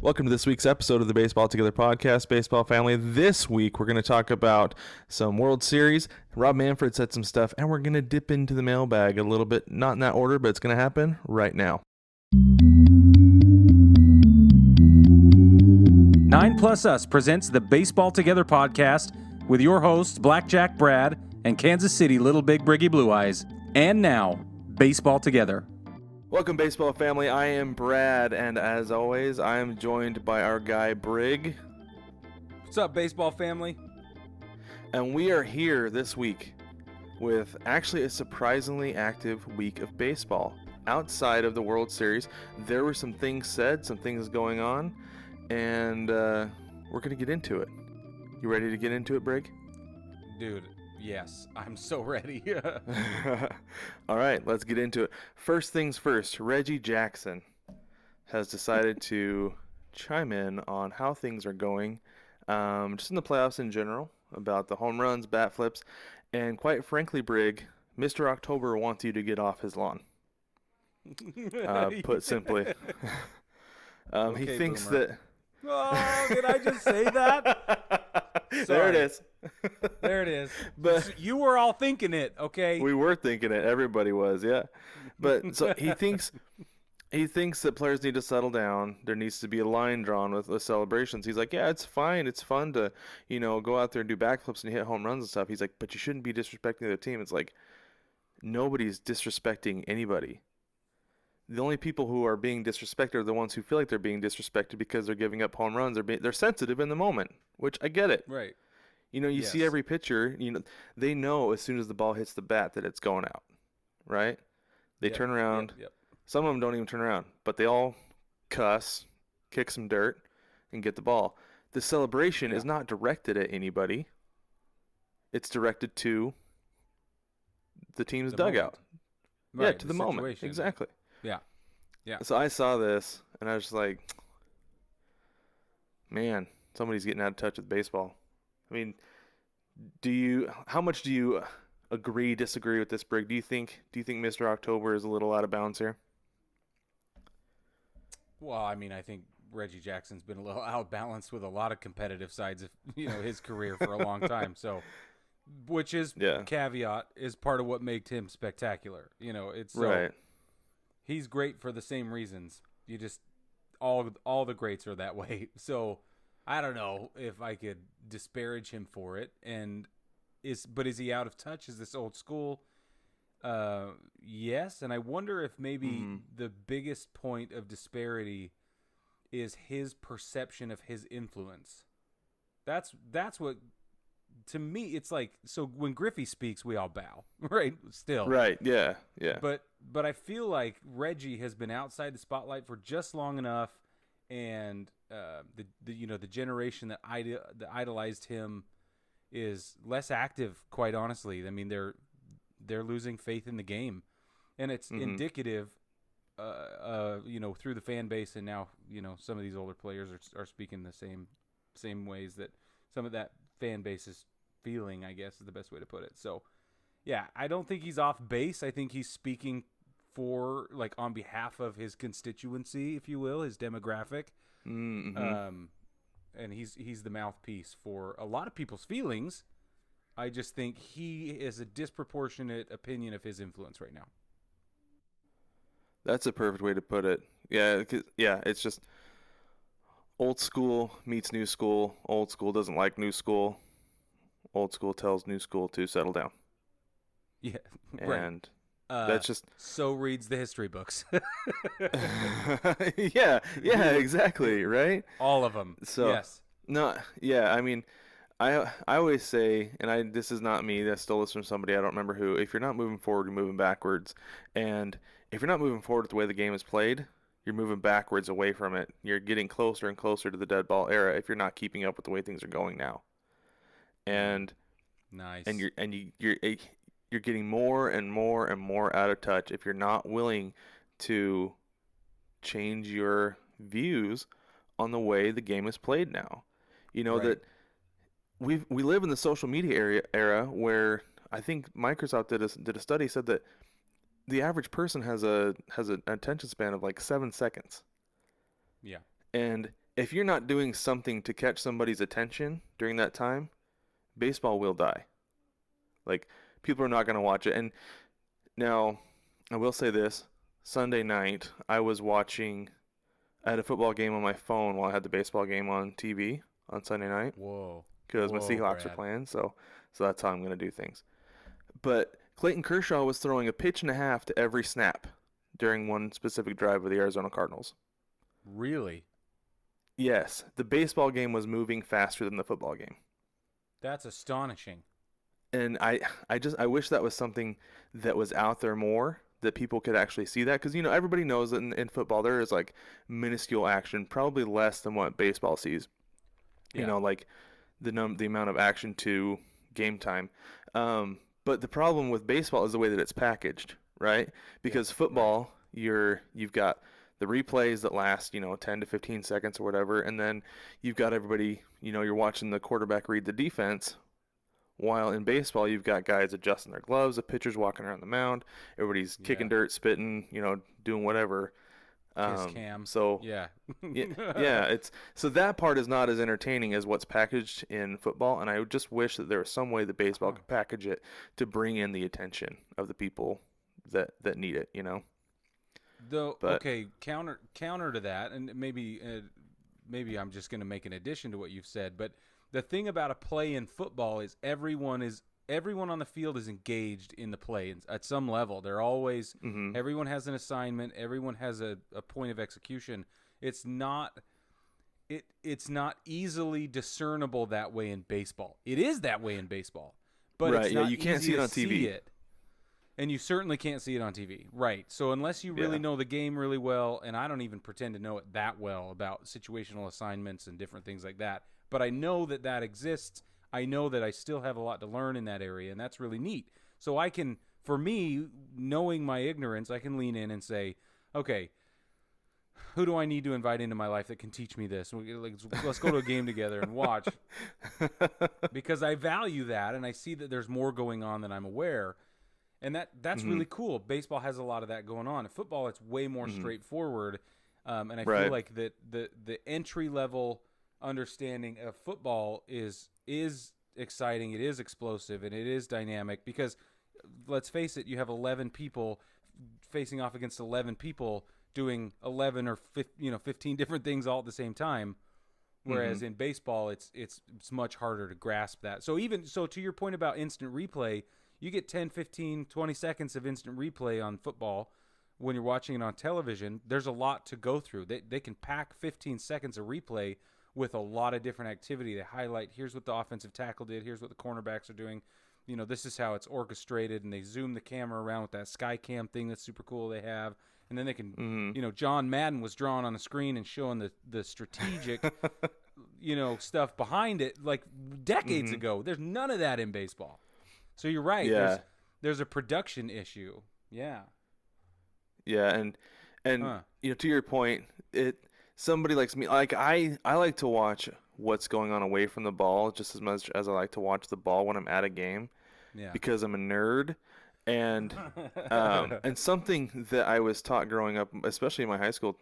Welcome to this week's episode of the Baseball Together podcast, Baseball Family. This week, we're going to talk about some World Series. Rob Manfred said some stuff, and we're going to dip into the mailbag a little bit. Not in that order, but it's going to happen right now. 9 Plus Us presents the Baseball Together podcast with your hosts, Blackjack Brad and Kansas City Little Big Briggy Blue Eyes. And now, Baseball Together. Welcome, Baseball Family. I am Brad, and as always, I am joined by our guy, Brig. What's up, Baseball Family? And we are here this week with actually a surprisingly active week of baseball. Outside of the World Series, there were some things said, some things going on, and we're going to get into it. You ready to get into it, Brig? Dude, yes, I'm so ready. All right, let's get into it. First things first, Reggie Jackson has decided to chime in on how things are going, just in the playoffs in general, about the home runs, bat flips, and quite frankly, Brig, Mr. October wants you to get off his lawn. Put simply. Okay, he thinks Boomer. that... Oh, did I just say that? There it is. There it is. But you were all thinking it, okay? we were thinking it. Everybody was, yeah. But so he thinks that players need to settle down. There needs to be a line drawn with the celebrations. He's like, yeah, it's fine. It's fun to, go out there and do backflips and hit home runs and stuff. He's like, but you shouldn't be disrespecting the team. It's like, nobody's disrespecting anybody. The only people who are being disrespected are the ones who feel like they're being disrespected because they're giving up home runs. They're sensitive in the moment, which I get it. Right. You see every pitcher, they know as soon as the ball hits the bat that it's going out, right? They turn around. Yep. Some of them don't even turn around, but they all cuss, kick some dirt, and get the ball. The celebration is not directed at anybody. It's directed to the team's dugout. Right, yeah, to the moment. situation. Exactly. Yeah. So I saw this, and I was just like, man, somebody's getting out of touch with baseball. I mean, how much do you agree, disagree with this, Brig? Do you think Mr. October is a little out of bounds here? Well, I mean, I think Reggie Jackson's been a little outbalanced with a lot of competitive sides of his career for a long time. So, which is caveat is part of what made him spectacular. It's right. He's great for the same reasons. You just all the greats are that way. So, I don't know if I could disparage him for it. But is he out of touch? Is this old school? Yes, and I wonder if maybe the biggest point of disparity is his perception of his influence. That's what, to me, it's like, so when Griffey speaks, we all bow, right? Still. Right, yeah. But I feel like Reggie has been outside the spotlight for just long enough, and the generation that idolized him is less active, quite honestly. I mean, they're losing faith in the game, and it's indicative, through the fan base, and now some of these older players are speaking the same ways that some of that fan base is feeling, I guess is the best way to put it. So, yeah, I don't think he's off base. I think he's speaking on behalf of his constituency, if you will, his demographic. And he's the mouthpiece for a lot of people's feelings. I just think he is a disproportionate opinion of his influence right now. That's a perfect way to put it. Yeah, it's just old school meets new school. Old school doesn't like new school. Old school tells new school to settle down. Yeah, and that's just so reads the history books. yeah, exactly, right? All of them. So yes. No, yeah. I mean, I always say, and this is not me. I stole this from somebody. I don't remember who. If you're not moving forward, you're moving backwards. And if you're not moving forward with the way the game is played, you're moving backwards away from it. You're getting closer and closer to the dead ball era if you're not keeping up with the way things are going now. And nice. And you're getting more and more and more out of touch if you're not willing to change your views on the way the game is played now. Right. That we live in the social media era where I think Microsoft did a study, said that the average person has an attention span of like 7 seconds. Yeah. And if you're not doing something to catch somebody's attention during that time, baseball will die. Like, people are not going to watch it. And now, I will say this. Sunday night, I had a football game on my phone while I had the baseball game on TV on Sunday night Whoa. because my Whoa, Seahawks are Brad. playing. So that's how I'm going to do things. But Clayton Kershaw was throwing a pitch and a half to every snap during one specific drive of the Arizona Cardinals. Really? Yes, the baseball game was moving faster than the football game. That's astonishing. And I wish that was something that was out there more, that people could actually see that, because everybody knows that in football there is like minuscule action, probably less than what baseball sees. Yeah. Like the amount of action to game time. But the problem with baseball is the way that it's packaged, right? Because football, you've got the replays that last 10 to 15 seconds or whatever, and then you've got everybody, you're watching the quarterback read the defense. While in baseball, you've got guys adjusting their gloves, the pitcher's walking around the mound, everybody's kicking dirt, spitting, doing whatever. Kiss cam. So Yeah. So that part is not as entertaining as what's packaged in football, and I just wish that there was some way that baseball could package it to bring in the attention of the people that need it. Though, But, okay, counter to that, and maybe I'm just going to make an addition to what you've said, but the thing about a play in football is everyone on the field is engaged in the play at some level. They're always everyone has an assignment, everyone has a point of execution. It's not easily discernible that way in baseball. It is that way in baseball, but right, it's not you can't easy see it to on TV. see it. And you certainly can't see it on TV. Right. So unless you really know the game really well, and I don't even pretend to know it that well about situational assignments and different things like that, but I know that exists. I know that I still have a lot to learn in that area, and that's really neat. So for me, knowing my ignorance, I can lean in and say, okay, who do I need to invite into my life that can teach me this? Let's go to a game together and watch. Because I value that, and I see that there's more going on than I'm aware. And that's really cool. Baseball has a lot of that going on. In football, it's way more straightforward. And I feel like that the entry level understanding of football is exciting. It is explosive, and it is dynamic. Because let's face it, you have 11 people facing off against 11 people doing 11 or 15 different things all at the same time. Whereas in baseball, it's much harder to grasp that. So to your point about instant replay. You get 10, 15, 20 seconds of instant replay on football when you're watching it on television. There's a lot to go through. They can pack 15 seconds of replay with a lot of different activity. They highlight, here's what the offensive tackle did, here's what the cornerbacks are doing. This is how it's orchestrated, and they zoom the camera around with that sky cam thing that's super cool they have. And then they can, John Madden was drawn on the screen and showing the strategic, stuff behind it like decades ago. There's none of that in baseball. So you're right. Yeah. There's a production issue. Yeah. Yeah, and to your point, somebody likes me, like I like to watch what's going on away from the ball just as much as I like to watch the ball when I'm at a game. Yeah. Because I'm a nerd, and and something that I was taught growing up, especially in my high school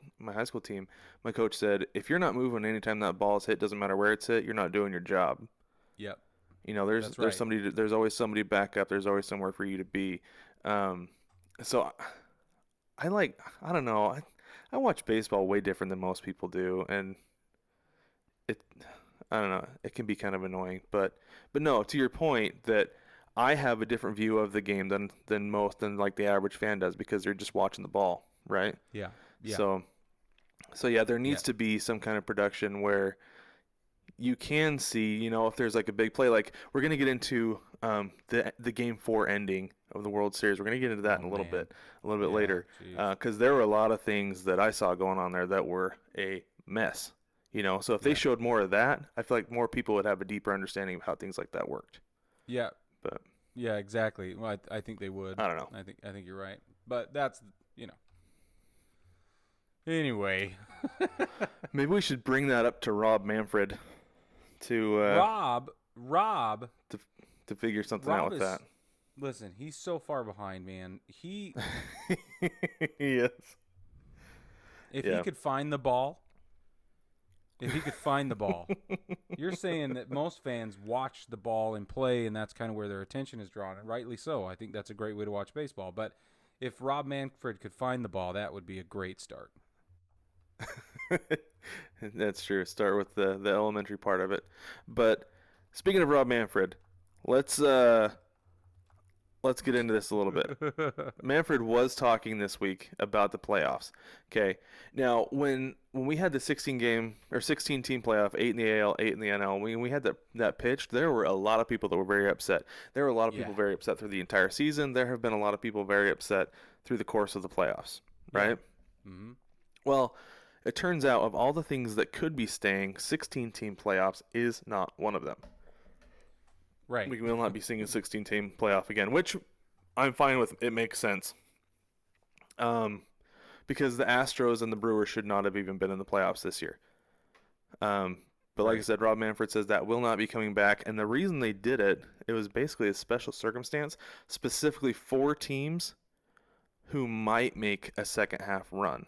team, my coach said, if you're not moving anytime that ball is hit, doesn't matter where it's hit, you're not doing your job. Yep. There's always somebody back up. There's always somewhere for you to be. So I don't know. I watch baseball way different than most people do, and I don't know. It can be kind of annoying, but no. To your point, that I have a different view of the game than like the average fan does, because they're just watching the ball, right? Yeah. Yeah. So yeah, there needs to be some kind of production where you can see, if there's like a big play, like we're going to get into the Game 4 ending of the World Series. We're going to get into that in a little bit later, because there were a lot of things that I saw going on there that were a mess, So if they showed more of that, I feel like more people would have a deeper understanding of how things like that worked. Yeah. But yeah, exactly. Well, I think they would. I don't know. I think you're right. But that's, Anyway. Maybe we should bring that up to Rob Manfred. To Rob to figure something out with that. Listen, he's so far behind, man. He Yes. If he could find the ball If he could find the ball. You're saying that most fans watch the ball and play, and that's kind of where their attention is drawn, and rightly so. I think that's a great way to watch baseball. But if Rob Manfred could find the ball, that would be a great start. That's true. Start with the elementary part of it. But speaking of Rob Manfred, let's get into this a little bit. Manfred was talking this week about the playoffs. Okay. Now, when we had the 16 team playoff, 8 in the AL, 8 in the NL, when we had that pitched, there were a lot of people that were very upset. There were a lot of people very upset through the entire season. There have been a lot of people very upset through the course of the playoffs, right? Yeah. Mm-hmm. Well, it turns out of all the things that could be staying, 16-team playoffs is not one of them. Right. We will not be seeing a 16-team playoff again, which I'm fine with. It makes sense. Because the Astros and the Brewers should not have even been in the playoffs this year. But like I said, Rob Manfred says that will not be coming back. And the reason they did it was basically a special circumstance, specifically 4 teams who might make a second half run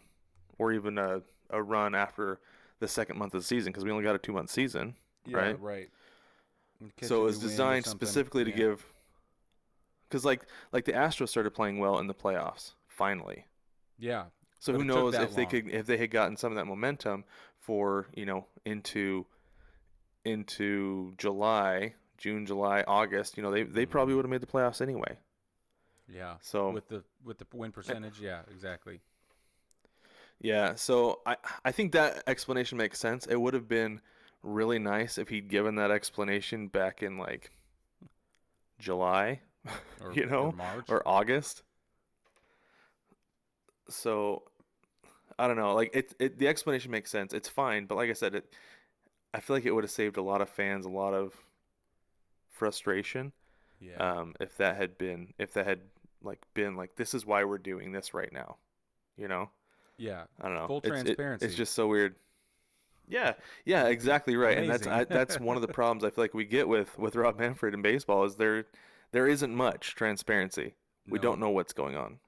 or even a run after the second month of the season, because we only got a 2-month season, right? Right. So it was designed specifically to give, because like the Astros started playing well in the playoffs finally. Yeah. So who knows if they had gotten some of that momentum for into June, July, August. They probably would have made the playoffs anyway. Yeah. So with the win percentage, yeah, exactly. Yeah. So I think that explanation makes sense. It would have been really nice if he'd given that explanation back in like July, or March or August. So I don't know. Like the explanation makes sense. It's fine, but like I said, I feel like it would have saved a lot of fans a lot of frustration. Yeah. If that had been like this is why we're doing this right now. Yeah. I don't know. Full transparency. It's just so weird. Yeah, exactly right. Amazing. And that's one of the problems I feel like we get with Rob Manfred in baseball is there isn't much transparency. We don't know what's going on.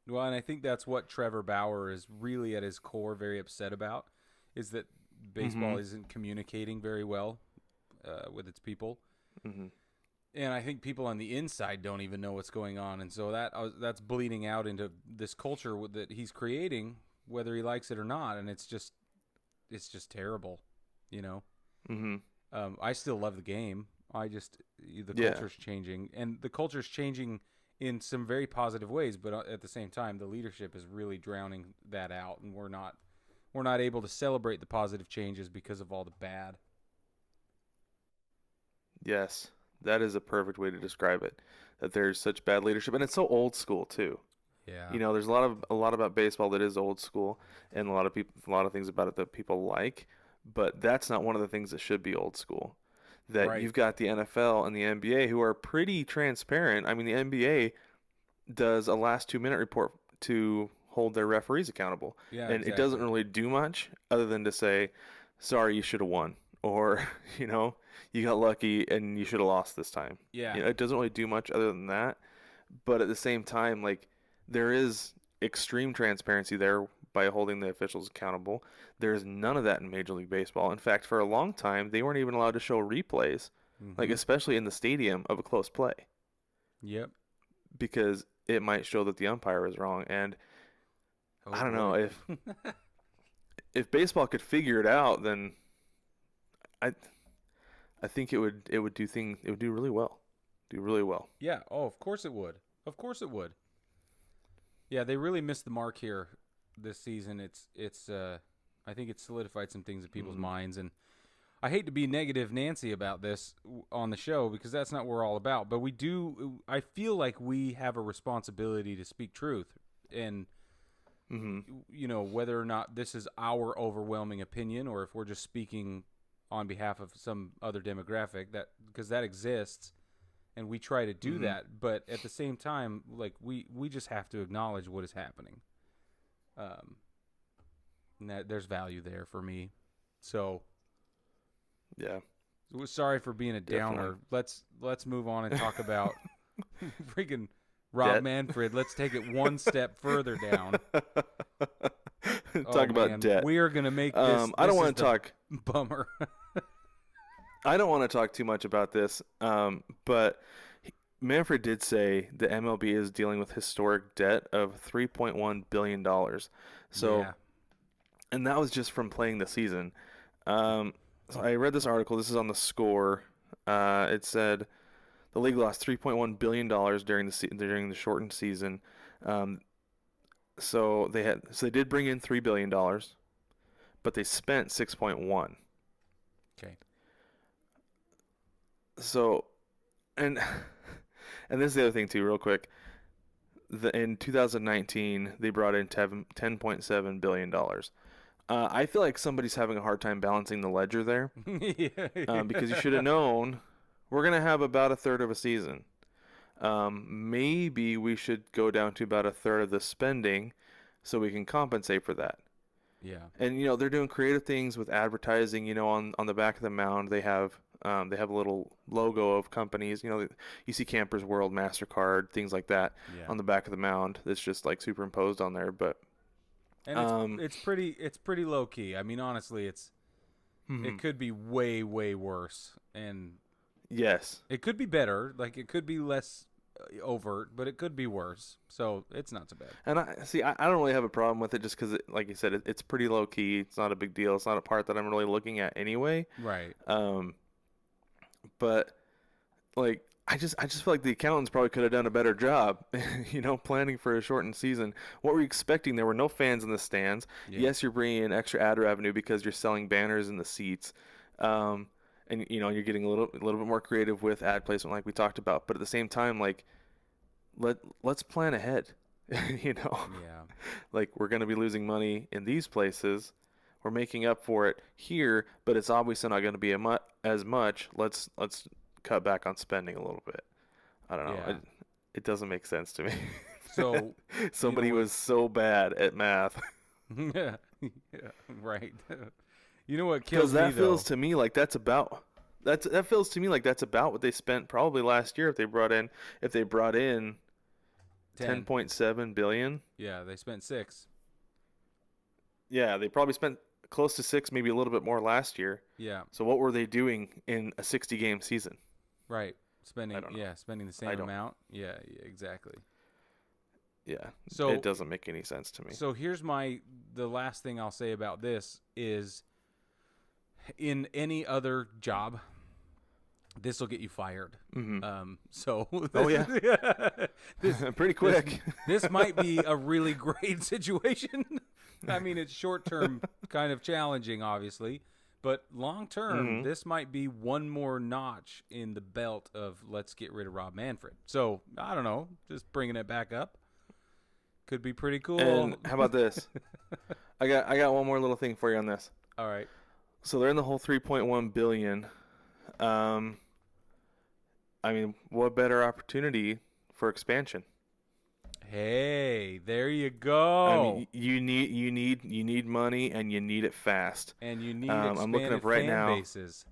Well, and I think that's what Trevor Bauer is really at his core very upset about, is that baseball isn't communicating very well with its people. Mm-hmm. And I think people on the inside don't even know what's going on, and so that's bleeding out into this culture that he's creating, whether he likes it or not, and it's just terrible, Mm-hmm. I still love the game. The culture's changing, and the culture's changing in some very positive ways, but at the same time, the leadership is really drowning that out, and we're not able to celebrate the positive changes because of all the bad. Yes, that is a perfect way to describe it. That there's such bad leadership, and it's so old school too. Yeah. There's a lot about baseball that is old school, and a lot of things about it that people like, but that's not one of the things that should be old school. That you've got the NFL and the NBA who are pretty transparent. I mean, the NBA does a last 2-minute report to hold their referees accountable. Yeah, and exactly. It doesn't really do much other than to say, sorry, you should have won. Or, you got lucky and you should have lost this time. Yeah. It doesn't really do much other than that. But at the same time, like, there is extreme transparency there by holding the officials accountable. There's none of that in Major League Baseball. In fact, for a long time, they weren't even allowed to show replays, like especially in the stadium of a close play. Yep. Because it might show that the umpire was wrong. And I don't know, if baseball could figure it out, then I think it would do really well. Do really well. Yeah. Oh, of course it would. Of course it would. Yeah, they really missed the mark here this season. It's I think it solidified some things in people's minds, and I hate to be negative Nancy about this on the show because that's not what we're all about, but I feel like we have a responsibility to speak truth, and whether or not this is our overwhelming opinion or if we're just speaking on behalf of some other demographic, that because that exists. And we try to do that, but at the same time, like we just have to acknowledge what is happening. And that there's value there for me. So, yeah. Sorry for being a downer. Definitely. Let's move on and talk about freaking Rob Manfred. Let's take it one step further down. talk about debt. We are gonna make this. I don't this want to talk. Bummer. I don't want to talk too much about this. But Manfred did say the MLB is dealing with historic debt of $3.1 billion. So, yeah. and that was just from playing the season. So I read this article. This is on the Score. It said the league lost $3.1 billion during the shortened season. So they did bring in $3 billion, but they spent 6.1. Okay. So, and this is the other thing too, real quick. In 2019, they brought in $10.7 billion. I feel like somebody's having a hard time balancing the ledger there, because you should have known we're gonna have about a third of a season. Maybe we should go down to about a third of the spending, so we can compensate for that. Yeah. And they're doing creative things with advertising. On the back of the mound they have a little logo of companies. You see Campers World, MasterCard, things like that on the back of the mound. That's just like superimposed on there. But and it's pretty low key. I mean, honestly, it could be way, way worse, and yes, it could be better. Like it could be less overt, but it could be worse. So it's not so bad. And I don't really have a problem with it, just because, like you said, it's pretty low key. It's not a big deal. It's not a part that I'm really looking at anyway. Right. But like I just feel like the accountants probably could have done a better job, planning for a shortened season. What were you expecting? There were no fans in the stands. Yeah. Yes, you're bringing in extra ad revenue because you're selling banners in the seats. And you're getting a little bit more creative with ad placement, like we talked about. But at the same time, like let's plan ahead. Yeah. Like we're going to be losing money in these places. We're making up for it here, but it's obviously not going to be as much. Let's cut back on spending a little bit. I don't know. Yeah. It doesn't make sense to me. So somebody was so bad at math. Yeah, right. You know what kills me, though? That feels to me like that's about what they spent probably last year if they brought in 10.7 billion. Yeah, they spent 6. Yeah, they probably spent close to 6, maybe a little bit more last year. Yeah. So what were they doing in a 60-game season? Right. Spending the same amount. Yeah, exactly. Yeah. So it doesn't make any sense to me. So here's the last thing I'll say about this is, in any other job, this will get you fired. Mm-hmm. Oh yeah. Pretty quick. This might be a really great situation. I mean, it's short-term kind of challenging, obviously, but long-term, this might be one more notch in the belt of let's get rid of Rob Manfred. So, I don't know, just bringing it back up. Could be pretty cool. And how about this? I got one more little thing for you on this. All right. So they're in the whole $3.1 billion. I mean, what better opportunity for expansion? Hey, there you go. I mean, you need money, and you need it fast. And you need I'm looking up right now. Bases.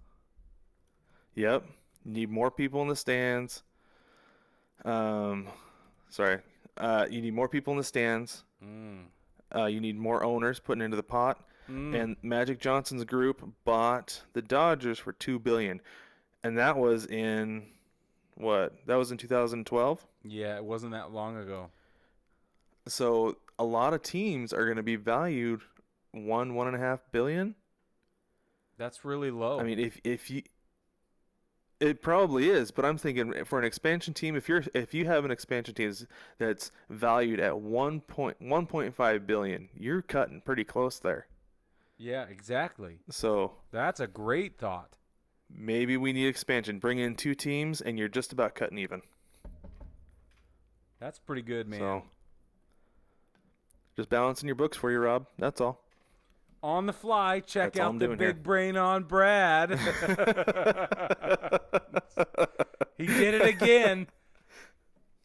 Yep, you need more people in the stands. You need more people in the stands. You need more owners putting into the pot. And Magic Johnson's group bought the Dodgers for $2 billion, and that was in what? That was in 2012. Yeah, it wasn't that long ago. So a lot of teams are going to be valued $1.5 billion. That's really low. I mean, it probably is, but I'm thinking for an expansion team, if you have an expansion team that's valued at 1.5 billion, you're cutting pretty close there. Yeah, exactly. So that's a great thought. Maybe we need expansion. Bring in 2 teams, and you're just about cutting even. That's pretty good, man. So just balancing your books for you, Rob. That's all. On the fly, check out the big brain on Brad. He did it again.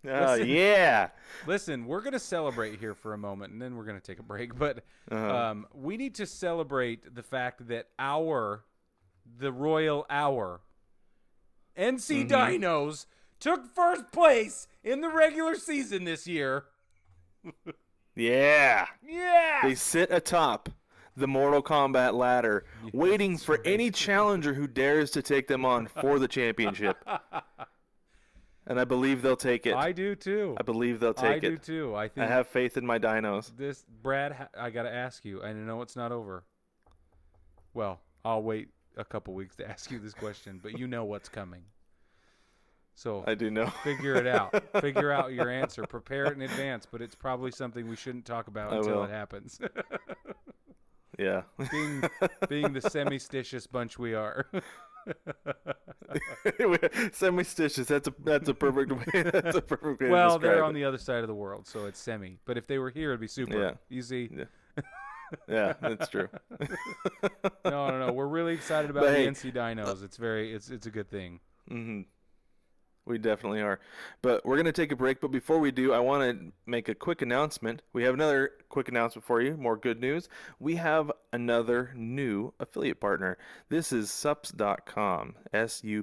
Oh, yeah. Listen, we're going to celebrate here for a moment, and then we're going to take a break. But we need to celebrate the fact that the Royal Hour, NC Dinos, took first place in the regular season this year. Yeah. Yeah. They sit atop the Mortal Kombat ladder, Yeah, waiting that's for right. any challenger who dares to take them on for the championship. And I believe they'll take it. I do too. I believe they'll take I it. do too. I I think have faith in my dinos. this, Brad. I got to ask you. I know it's not over. Well, I'll wait a couple weeks to ask you this question, but you know what's coming. So I do know. figure it out. Figure out your answer. Prepare it in advance, but it's probably something we shouldn't talk about until it happens. Yeah. being the semi-stitious bunch we are. Semi-stitious. That's a perfect way. That's a perfect way to Well, describe they're it. on the other side of the world, so it's semi. But if they were here, it'd be super. Yeah. You see? Yeah. Yeah, that's true. No. We're really excited about But the hey, NC Dinos. It's a good thing. Mm-hmm. We definitely are. But we're going to take a break. But before we do, I want to make a quick announcement. We have another quick announcement for you. More good news. We have another new affiliate partner. This is sups.com. SUPPZ.com.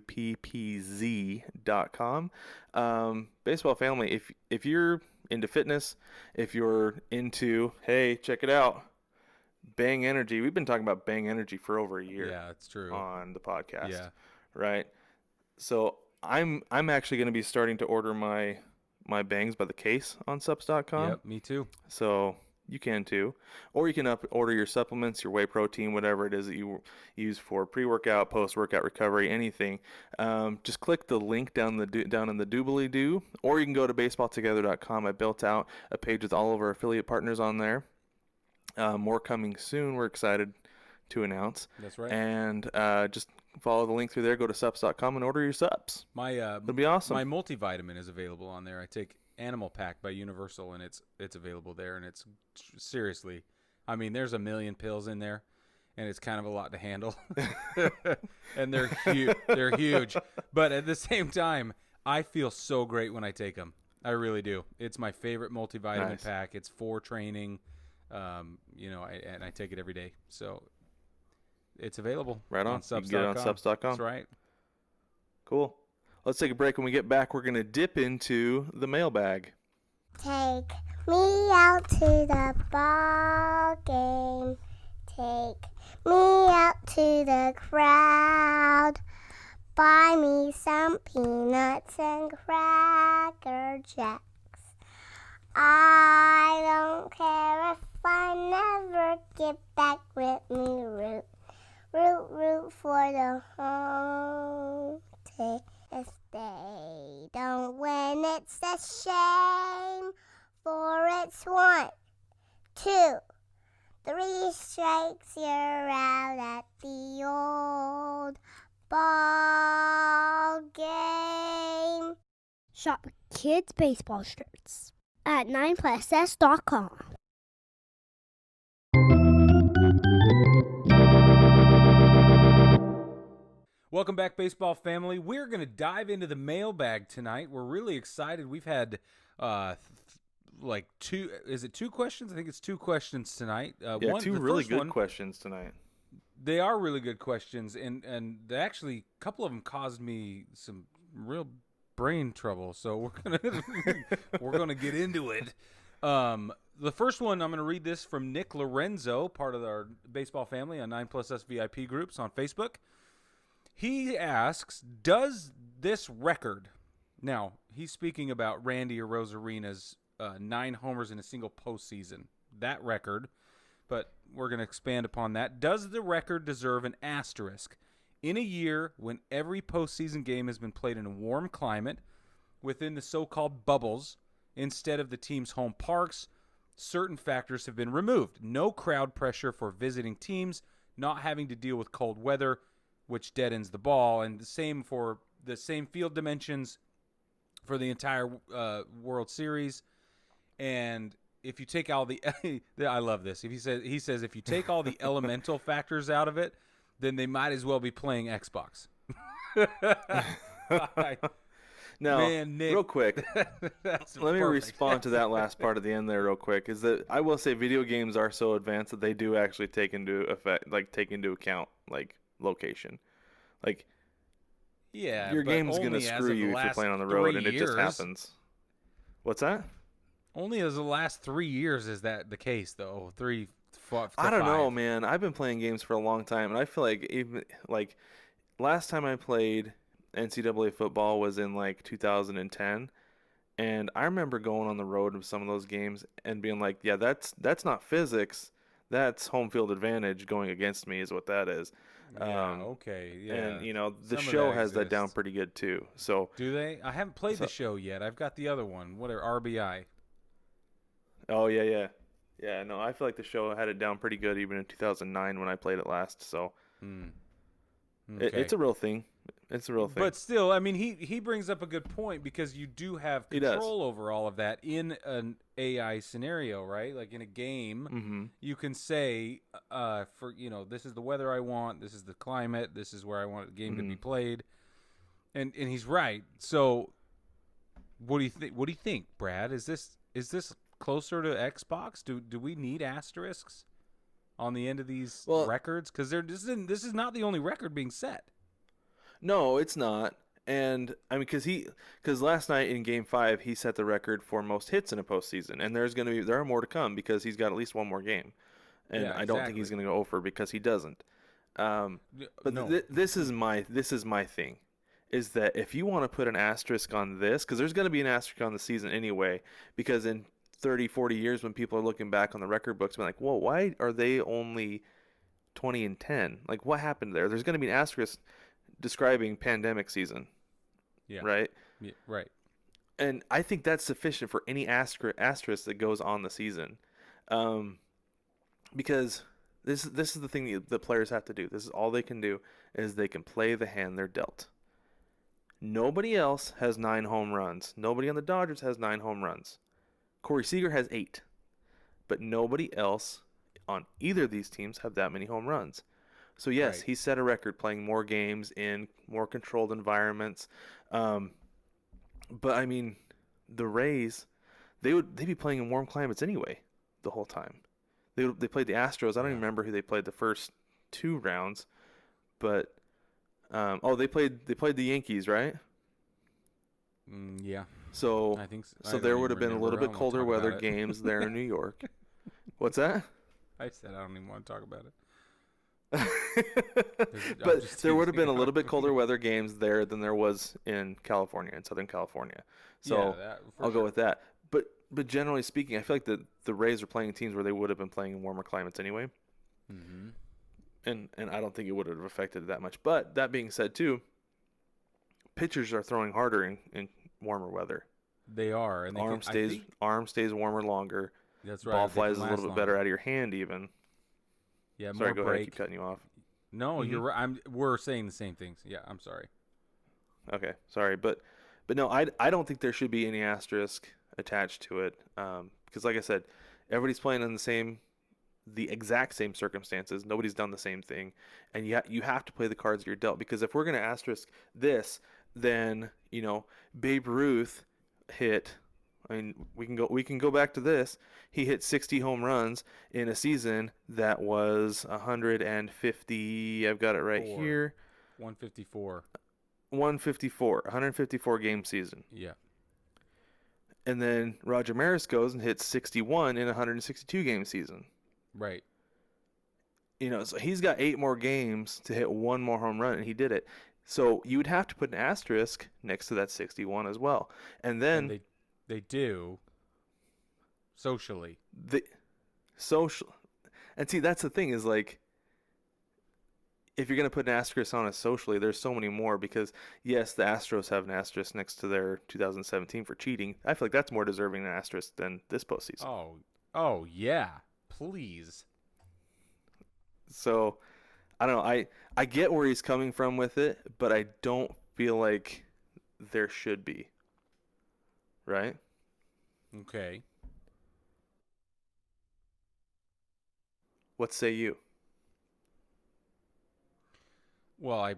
Baseball family, if you're into fitness, if you're into, hey, check it out, Bang Energy. We've been talking about Bang Energy for over a year. Yeah, it's true. On the podcast. Yeah. Right. So I'm actually going to be starting to order my bangs by the case on sups.com. Yep, me too. So you can too. Or you can order your supplements, your whey protein, whatever it is that you use for pre-workout, post-workout recovery, anything. Just click the link down in the doobly-doo, or you can go to baseballtogether.com. I built out a page with all of our affiliate partners on there. More coming soon. We're excited to announce. That's right. And just follow the link through there. Go to sups.com and order your subs. It'll be awesome. My multivitamin is available on there. I take Animal Pack by Universal, and it's available there. And it's seriously, I mean, there's a million pills in there, and it's kind of a lot to handle. And they're huge. They're huge. But at the same time, I feel so great when I take them. I really do. It's my favorite multivitamin pack. It's for training. And I take it every day. So it's available. Right on. Subs.com. You can get it on subs.com. That's right. Cool. Let's take a break. When we get back, we're going to dip into the mailbag. Take me out to the ball game. Take me out to the crowd. Buy me some peanuts and Cracker Jacks. I don't care if I never get back with me. Root for the home team. If they don't win, it's a shame. For it's 1, 2, 3 strikes, you're out at the old ball game. Shop kids' baseball shirts at 9pluss.com. Welcome back, baseball family. We're going to dive into the mailbag tonight. We're really excited. We've had two questions? I think it's 2 questions tonight. Two really good questions tonight. They are really good questions, and they actually, a couple of them caused me some real brain trouble. So we're gonna get into it. The first one, I'm going to read this from Nick Lorenzo, part of our baseball family on 9pluss VIP groups on Facebook. He asks, does this record, now he's speaking about Randy Arosarena's 9 homers in a single postseason, that record, but we're going to expand upon that. Does the record deserve an asterisk? In a year when every postseason game has been played in a warm climate within the so-called bubbles instead of the team's home parks, certain factors have been removed. No crowd pressure for visiting teams, not having to deal with cold weather, which deadens the ball, and the same for the same field dimensions for the entire World Series. And if you take all the, I love this. He says if you take all the elemental factors out of it, then they might as well be playing Xbox. Now, man, Nick, real quick, let me respond to that last part at the end there real quick. Is that I will say video games are so advanced that they do actually take into account location. Yeah, your game's gonna screw you if you're playing on the road, and it just happens. What's that? Only as the last 3 years is that the case, though. 3, 4, I don't know, 5. man. I've been playing games for a long time, and I feel like even like last time I played NCAA football was in like 2010, and I remember going on the road of some of those games and being like, "Yeah, that's not physics. That's home field advantage going against me is what that is." Yeah, okay, yeah. And the Some of show that has that down exists. pretty good too. So, Do they? I haven't played the so show yet. I've got the other one. What are RBI? oh yeah. Yeah, no, I feel like the show had it down pretty good even in 2009 when I played it last. So, Hmm. it's Okay. a real thing. It's a real thing. But still, I mean, he brings up a good point because you do have He does. control over all of that in an AI scenario, right? Like in a game, Mm-hmm. you can say, for this is the weather I want, this is the climate, this is where I want the game to be played, and he's right. So, what do you think? What do you think, Brad? Is this closer to Xbox? Do we need asterisks on the end of these records? Because this is not the only record being set. No, it's not. And I mean, because last night in Game 5 he set the record for most hits in a postseason, and there are more to come because he's got at least one more game, and Yeah, I don't think he's exactly. going to go over because he doesn't. But No. this is my thing, is that if you want to put an asterisk on this, because there's going to be an asterisk on the season anyway, because in 30, 40 years when people are looking back on the record books, being like, whoa, why are they only 20 and 10? Like, what happened there? There's going to be an asterisk describing pandemic season, Yeah. right? Yeah, right. And I think that's sufficient for any asterisk that goes on the season, because this is the thing that the players have to do. This is all they can do, is they can play the hand they're dealt. Nobody else has 9 home runs. Nobody on the Dodgers has 9 home runs. Corey Seager has 8, but nobody else on either of these teams have that many home runs. So yes, Right. he set a record playing more games in more controlled environments. But I mean, the Rays, they'd be playing in warm climates anyway the whole time. They played the Astros. I don't even remember who they played the first 2 rounds, but they played the Yankees, right? Yeah. So I think so. so there would have been a little bit colder weather games there in New York. What's that? I said I don't even want to talk about it. But there would have been a little bit colder weather games there than there was in California, in Southern California. So I'll go with that. But generally speaking, I feel like the Rays are playing teams where they would have been playing in warmer climates anyway. Mm-hmm. And I don't think it would have affected it that much. But that being said, too, pitchers are throwing harder in warmer weather. They are, and Arm stays warmer longer. That's right. Ball flies a little bit better out of your hand, even. Yeah, Sorry, more go break. ahead. I keep cutting you off. No, you're right. We're saying the same things. Yeah, I'm sorry. Okay, sorry, but no, I don't think there should be any asterisk attached to it, because like I said, everybody's playing in the exact same circumstances. Nobody's done the same thing, and you have to play the cards you're dealt. Because if we're gonna asterisk this, then Babe Ruth hit. I mean, we can go back to this. He hit 60 home runs in a season that was 150. I've got it right here. 154. 154 game season. Yeah. And then Roger Maris goes and hits 61 in a 162 game season. Right. So he's got 8 more games to hit 1 more home run, and he did it. So you would have to put an asterisk next to that 61 as well. And then And they do socially. And see, that's the thing, is like, if you're going to put an asterisk on it socially, there's so many more, because yes, the Astros have an asterisk next to their 2017 for cheating. I feel like that's more deserving an asterisk than this postseason. Oh yeah, please. So I don't know. I get where he's coming from with it, but I don't feel like there should be. Right? Okay. What say you? Well,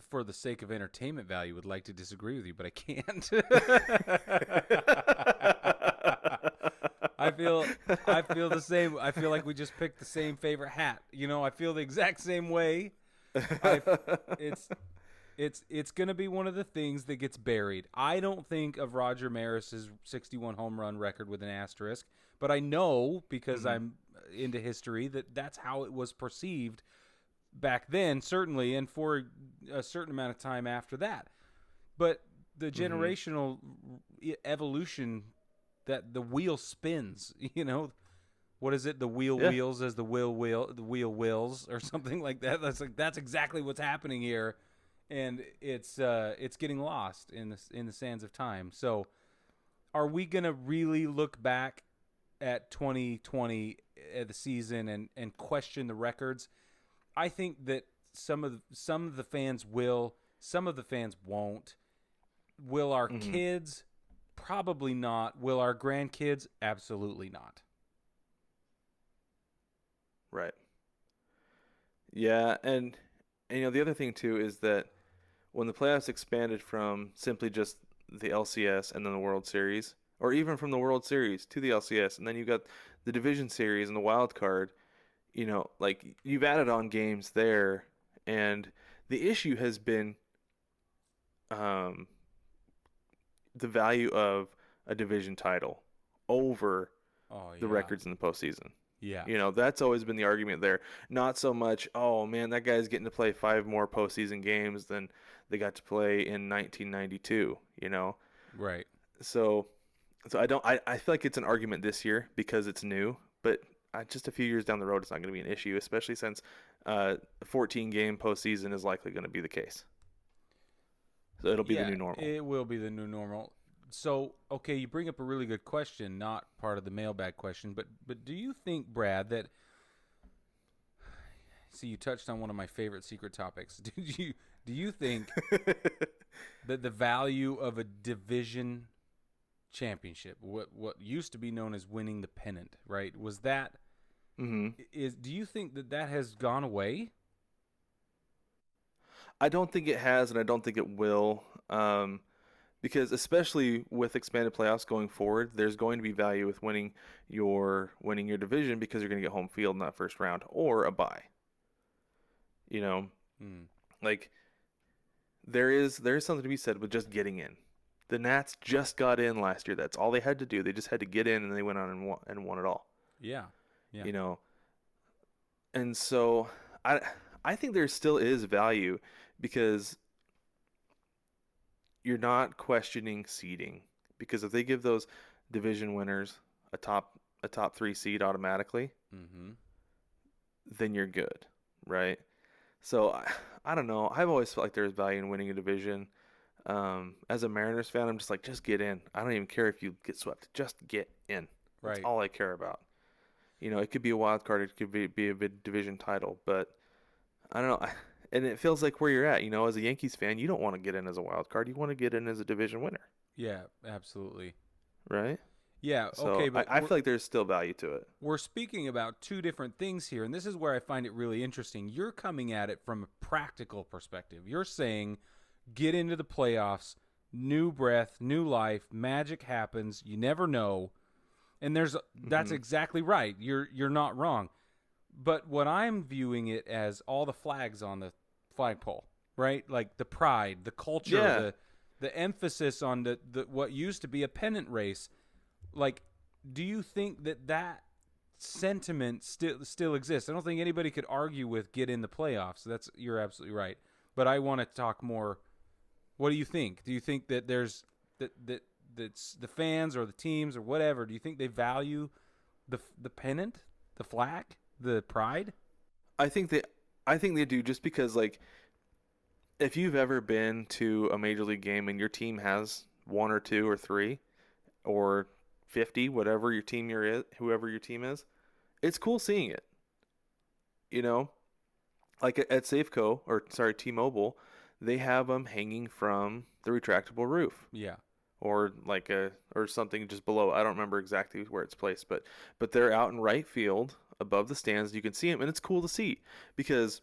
for the sake of entertainment value, would like to disagree with you, but I can't. I feel the same. I feel like we just picked the same favorite hat. I feel the exact same way. It's going to be one of the things that gets buried. I don't think of Roger Maris's 61 home run record with an asterisk, but I know because I'm into history that that's how it was perceived back then, certainly, and for a certain amount of time after that. But the generational evolution that the wheel spins, what is it? The wheel wheels as the wheel wills or something like that. That's exactly what's happening here, and it's getting lost in the sands of time. So, are we gonna really look back at 2020 the season and question the records? I think that some of the fans will, some of the fans won't. Will our kids? Probably not. Will our grandkids? Absolutely not. Right. Yeah, and the other thing too is that when the playoffs expanded from simply just the LCS and then the World Series, or even from the World Series to the LCS, and then you got the Division Series and the Wild Card, like you've added on games there, and the issue has been the value of a division title over the records in the postseason. Yeah. That's always been the argument there. Not so much, oh man, that guy's getting to play 5 more postseason games than they got to play in 1992, Right. So I feel like it's an argument this year because it's new, but just a few years down the road, it's not going to be an issue, especially since 14-game postseason is likely going to be the case. So it'll be the new normal. It will be the new normal. So, okay, you bring up a really good question, not part of the mailbag question, but do you think, Brad, that see, you touched on one of my favorite secret topics. Do you think that the value of a division championship, what used to be known as winning the pennant, right? Was that do you think that has gone away? I don't think it has, and I don't think it will. Because especially with expanded playoffs going forward, there's going to be value with winning your division because you're going to get home field in that first round or a bye. Like there is something to be said with just getting in. The Nats just got in last year. That's all they had to do. They just had to get in, and they went on and won it all. Yeah. And so I think there still is value because you're not questioning seeding, because if they give those division winners a top 3 seed automatically, then you're good, right? So I don't know. I've always felt like there's value in winning a division. As a Mariners fan, I'm just like, just get in. I don't even care if you get swept. Just get in. That's all I care about. It could be a wild card. It could be a division title, but I don't know. And it feels like where you're at, as a Yankees fan, you don't want to get in as a wild card. You want to get in as a division winner. Yeah, absolutely. Right? Yeah, so okay. But I feel like there's still value to it. We're speaking about two different things here, and this is where I find it really interesting. You're coming at it from a practical perspective. You're saying get into the playoffs, new breath, new life, magic happens, you never know. And that's exactly right. You're not wrong. But what I'm viewing it as all the flags on the flagpole, right? Like the pride, the culture, the emphasis on the what used to be a pennant race. Like, do you think that sentiment still exists? I don't think anybody could argue with get in the playoffs. You're absolutely right. But I want to talk more. What do you think? Do you think that there's that's the fans or the teams or whatever? Do you think they value the pennant, the flag? The pride? I think they do, just because, like, if you've ever been to a major league game and your team has 1 or 2 or 3 or 50, whoever your team is, it's cool seeing it. Like at T-Mobile, they have them hanging from the retractable roof. Yeah. Or or something just below. I don't remember exactly where it's placed, but they're out in right field above the stands. You can see them, and it's cool to see because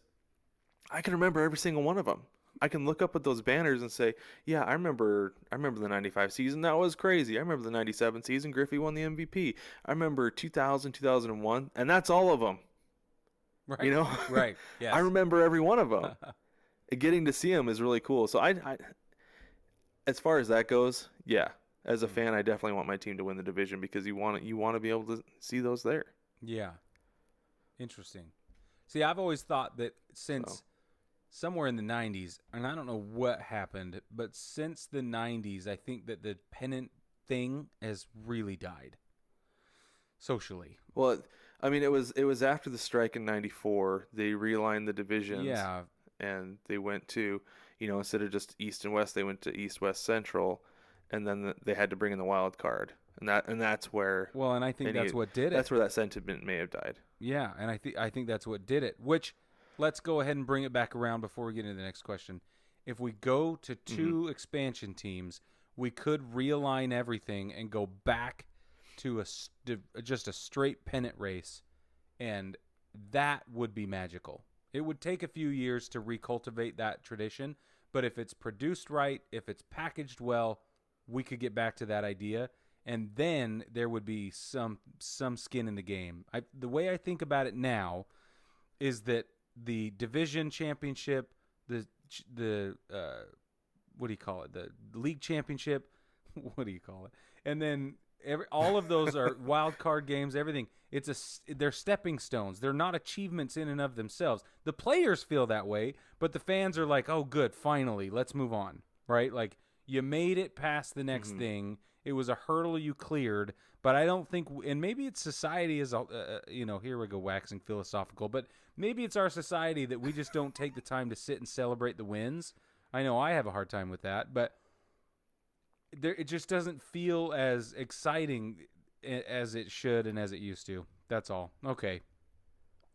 I can remember every single one of them. I can look up at those banners and say, yeah, I remember the 95 season. That was crazy. I remember the 97 season. Griffey won the MVP. I remember 2000, 2001, and that's all of them. Right. Right. Yes. I remember every one of them. getting to see him is really cool. So I as far as that goes, yeah. As a fan, I definitely want my team to win the division because you want to be able to see those there. Yeah. Interesting. See, I've always thought that since somewhere in the 90s, and I don't know what happened, but since the 90s, I think that the pennant thing has really died socially. Well, I mean, it was after the strike in '94. They realigned the divisions. Yeah. And they went to, instead of just East and West, they went to East, West, Central, and then they had to bring in the wild card, and that's where. Well, and I think that's what did it. That's where that sentiment may have died. Yeah, and I think that's what did it. Which, let's go ahead and bring it back around before we get into the next question. If we go to two expansion teams, we could realign everything and go back to just a straight pennant race, and that would be magical. It would take a few years to recultivate that tradition, but if it's produced right, if it's packaged well, we could get back to that idea, and then there would be some skin in the game. The way I think about it now is that the division championship, the what do you call it? The league championship, what do you call it? And then all of those are wild card games. Everything. They're stepping stones. They're not achievements in and of themselves. The players feel that way, but the fans are like, "Oh, good, finally, let's move on." Right? Like you made it past the next thing. It was a hurdle you cleared, but I don't think, and maybe it's society as here we go waxing philosophical, but maybe it's our society that we just don't take the time to sit and celebrate the wins. I know I have a hard time with that, but it just doesn't feel as exciting as it should and as it used to. That's all. Okay.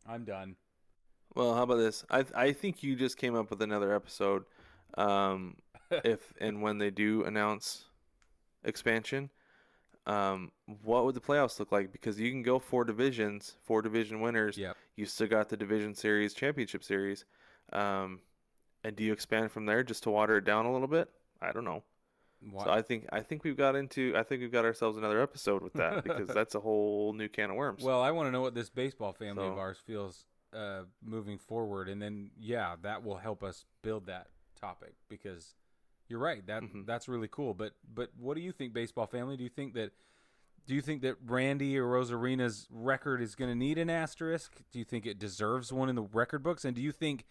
I'm done. Well, how about this? I think you just came up with another episode. If and when they do announce expansion, what would the playoffs look like? Because you can go 4 division winners. Yep. You still got the division series, championship series. And do you expand from there just to water it down a little bit? I don't know. What? So I think we've got ourselves another episode with that because that's a whole new can of worms. Well, I want to know what this baseball family of ours feels moving forward, and then that will help us build that topic because you're right. That's really cool. But what do you think, baseball family? Do you think that Randy or Rosarina's record is going to need an asterisk? Do you think it deserves one in the record books? And do you think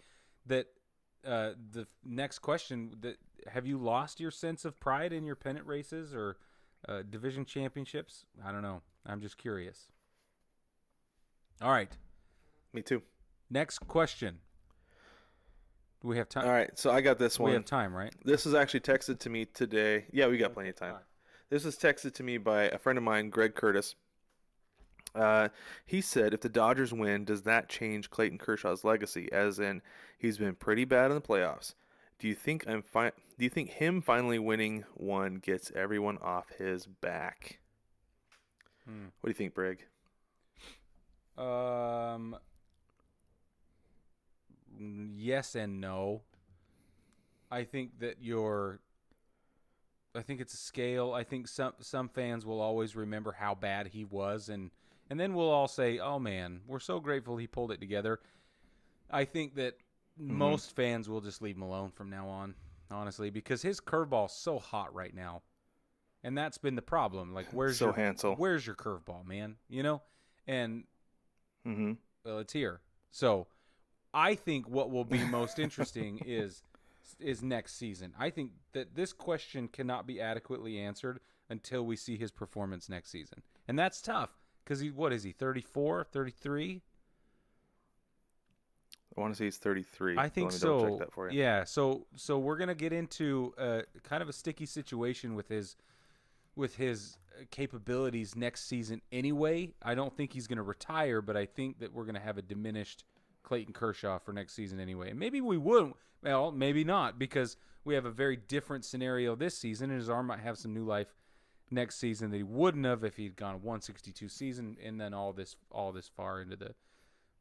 that the next question, that have you lost your sense of pride in your pennant races or division championships? I don't know. I'm just curious. All right. Me too. Next question. Do we have time? All right, so I got this one. We have time, right? This was actually texted to me today. Yeah, we got plenty of time. Right. This was texted to me by a friend of mine, Greg Curtis. He said, if the Dodgers win, does that change Clayton Kershaw's legacy? As in, he's been pretty bad in the playoffs. Do you think him finally winning one gets everyone off his back? What do you think, Brig? Yes and no. I think it's a scale. I think some fans will always remember how bad he was, and then we'll all say, "Oh man, we're so grateful he pulled it together." I think that most fans will just leave him alone from now on, honestly, because his curveball's so hot right now, and that's been the problem. Like, where's your curveball, man? And well, it's here. So I think what will be most interesting is next season. I think that this question cannot be adequately answered until we see his performance next season. And that's tough because what is he, 34, 33? I want to say he's 33. I think so. Let me double check that for you. Yeah, so we're going to get into kind of a sticky situation with his capabilities next season anyway. I don't think he's going to retire, but I think that we're going to have a diminished Clayton Kershaw for next season anyway. And maybe we wouldn't. Well, maybe not, because we have a very different scenario this season, and his arm might have some new life next season that he wouldn't have if he'd gone a 162 season and then all this far into the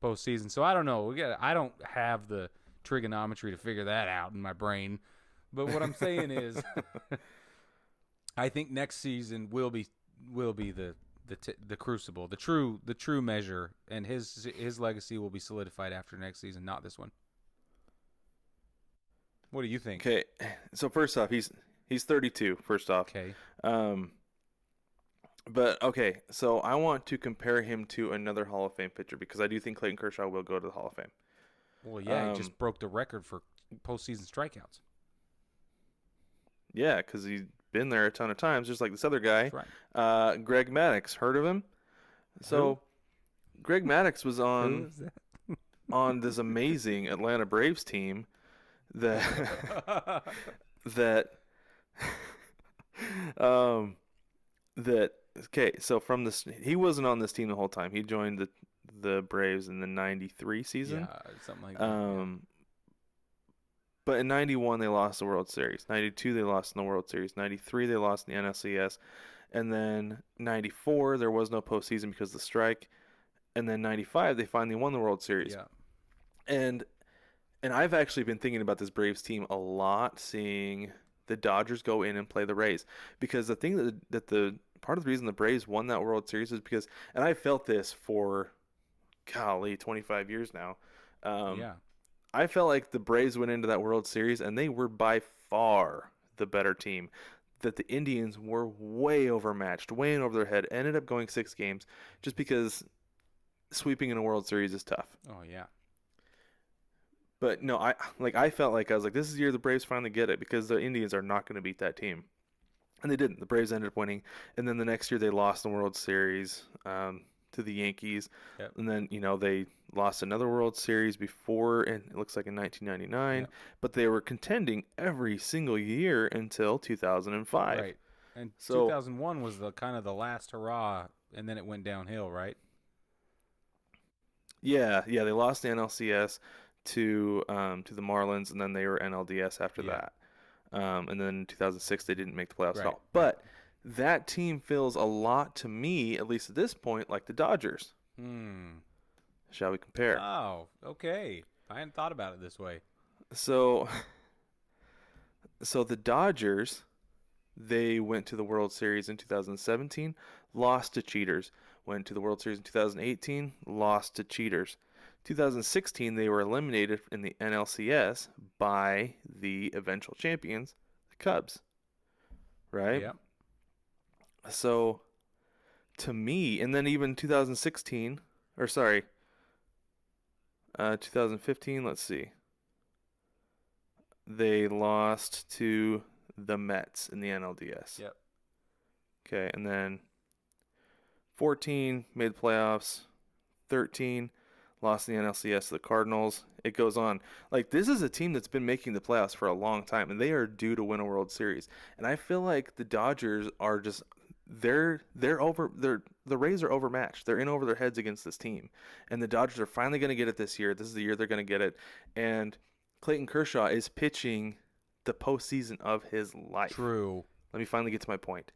postseason. So I don't know. I don't have the trigonometry to figure that out in my brain. But what I'm saying is, I think next season will be the crucible, the true measure, and his legacy will be solidified after next season, not this one. What do you think? Okay, so first off, he's 32. First off, Okay. But okay, so I want to compare him to another Hall of Fame pitcher because I do think Clayton Kershaw will go to the Hall of Fame. Well, yeah, he just broke the record for postseason strikeouts. Yeah, because he's been there a ton of times, just like this other guy. That's right. Greg Maddux, heard of him? So, Greg Maddux was Who on is that? on this amazing Atlanta Braves team that that that okay. So from this, he wasn't on this team the whole time. He joined the Braves in the '93 season. Yeah, something like that. Yeah. But in '91 they lost the World Series. '92 they lost in the World Series. '93 they lost in the NLCS, and then '94 there was no postseason because of the strike, and then '95 they finally won the World Series. Yeah. And I've actually been thinking about this Braves team a lot, seeing the Dodgers go in and play the Rays, because the thing that the part of the reason the Braves won that World Series is because, and I felt this for, golly, 25 years now. Yeah. I felt like the Braves went into that World Series and they were by far the better team. That the Indians were way overmatched, way in over their head, ended up going 6 games just because sweeping in a World Series is tough. Oh, yeah. But no, I felt like I was like, this is the year the Braves finally get it because the Indians are not going to beat that team. And they didn't. The Braves ended up winning. And then the next year they lost the World Series to the Yankees. Yep. And then, they lost another World Series before, and it looks like in 1999. Yep. But they were contending every single year until 2005. Right. And So- 2001 was the kind of the last hurrah, and then it went downhill, right? Yeah, they lost the NLCS to the Marlins, and then they were NLDS after Yeah. that. And then in 2006 they didn't make the playoffs at Right. all. But that team feels a lot to me, at least at this point, like the Dodgers. Shall we compare? Oh, okay. I hadn't thought about it this way. So the Dodgers, they went to the World Series in 2017, lost to cheaters. Went to the World Series in 2018, lost to cheaters. 2016, they were eliminated in the NLCS by the eventual champions, the Cubs. Right? Yep. So, to me, and then even 2015, let's see. They lost to the Mets in the NLDS. Yep. Okay, and then 14 made the playoffs. 13 lost in the NLCS to the Cardinals. It goes on. Like, this is a team that's been making the playoffs for a long time, and they are due to win a World Series. And I feel like the Dodgers are just the Rays are overmatched. They're in over their heads against this team. And the Dodgers are finally going to get it this year. This is the year they're going to get it. And Clayton Kershaw is pitching the postseason of his life. True. Let me finally get to my point.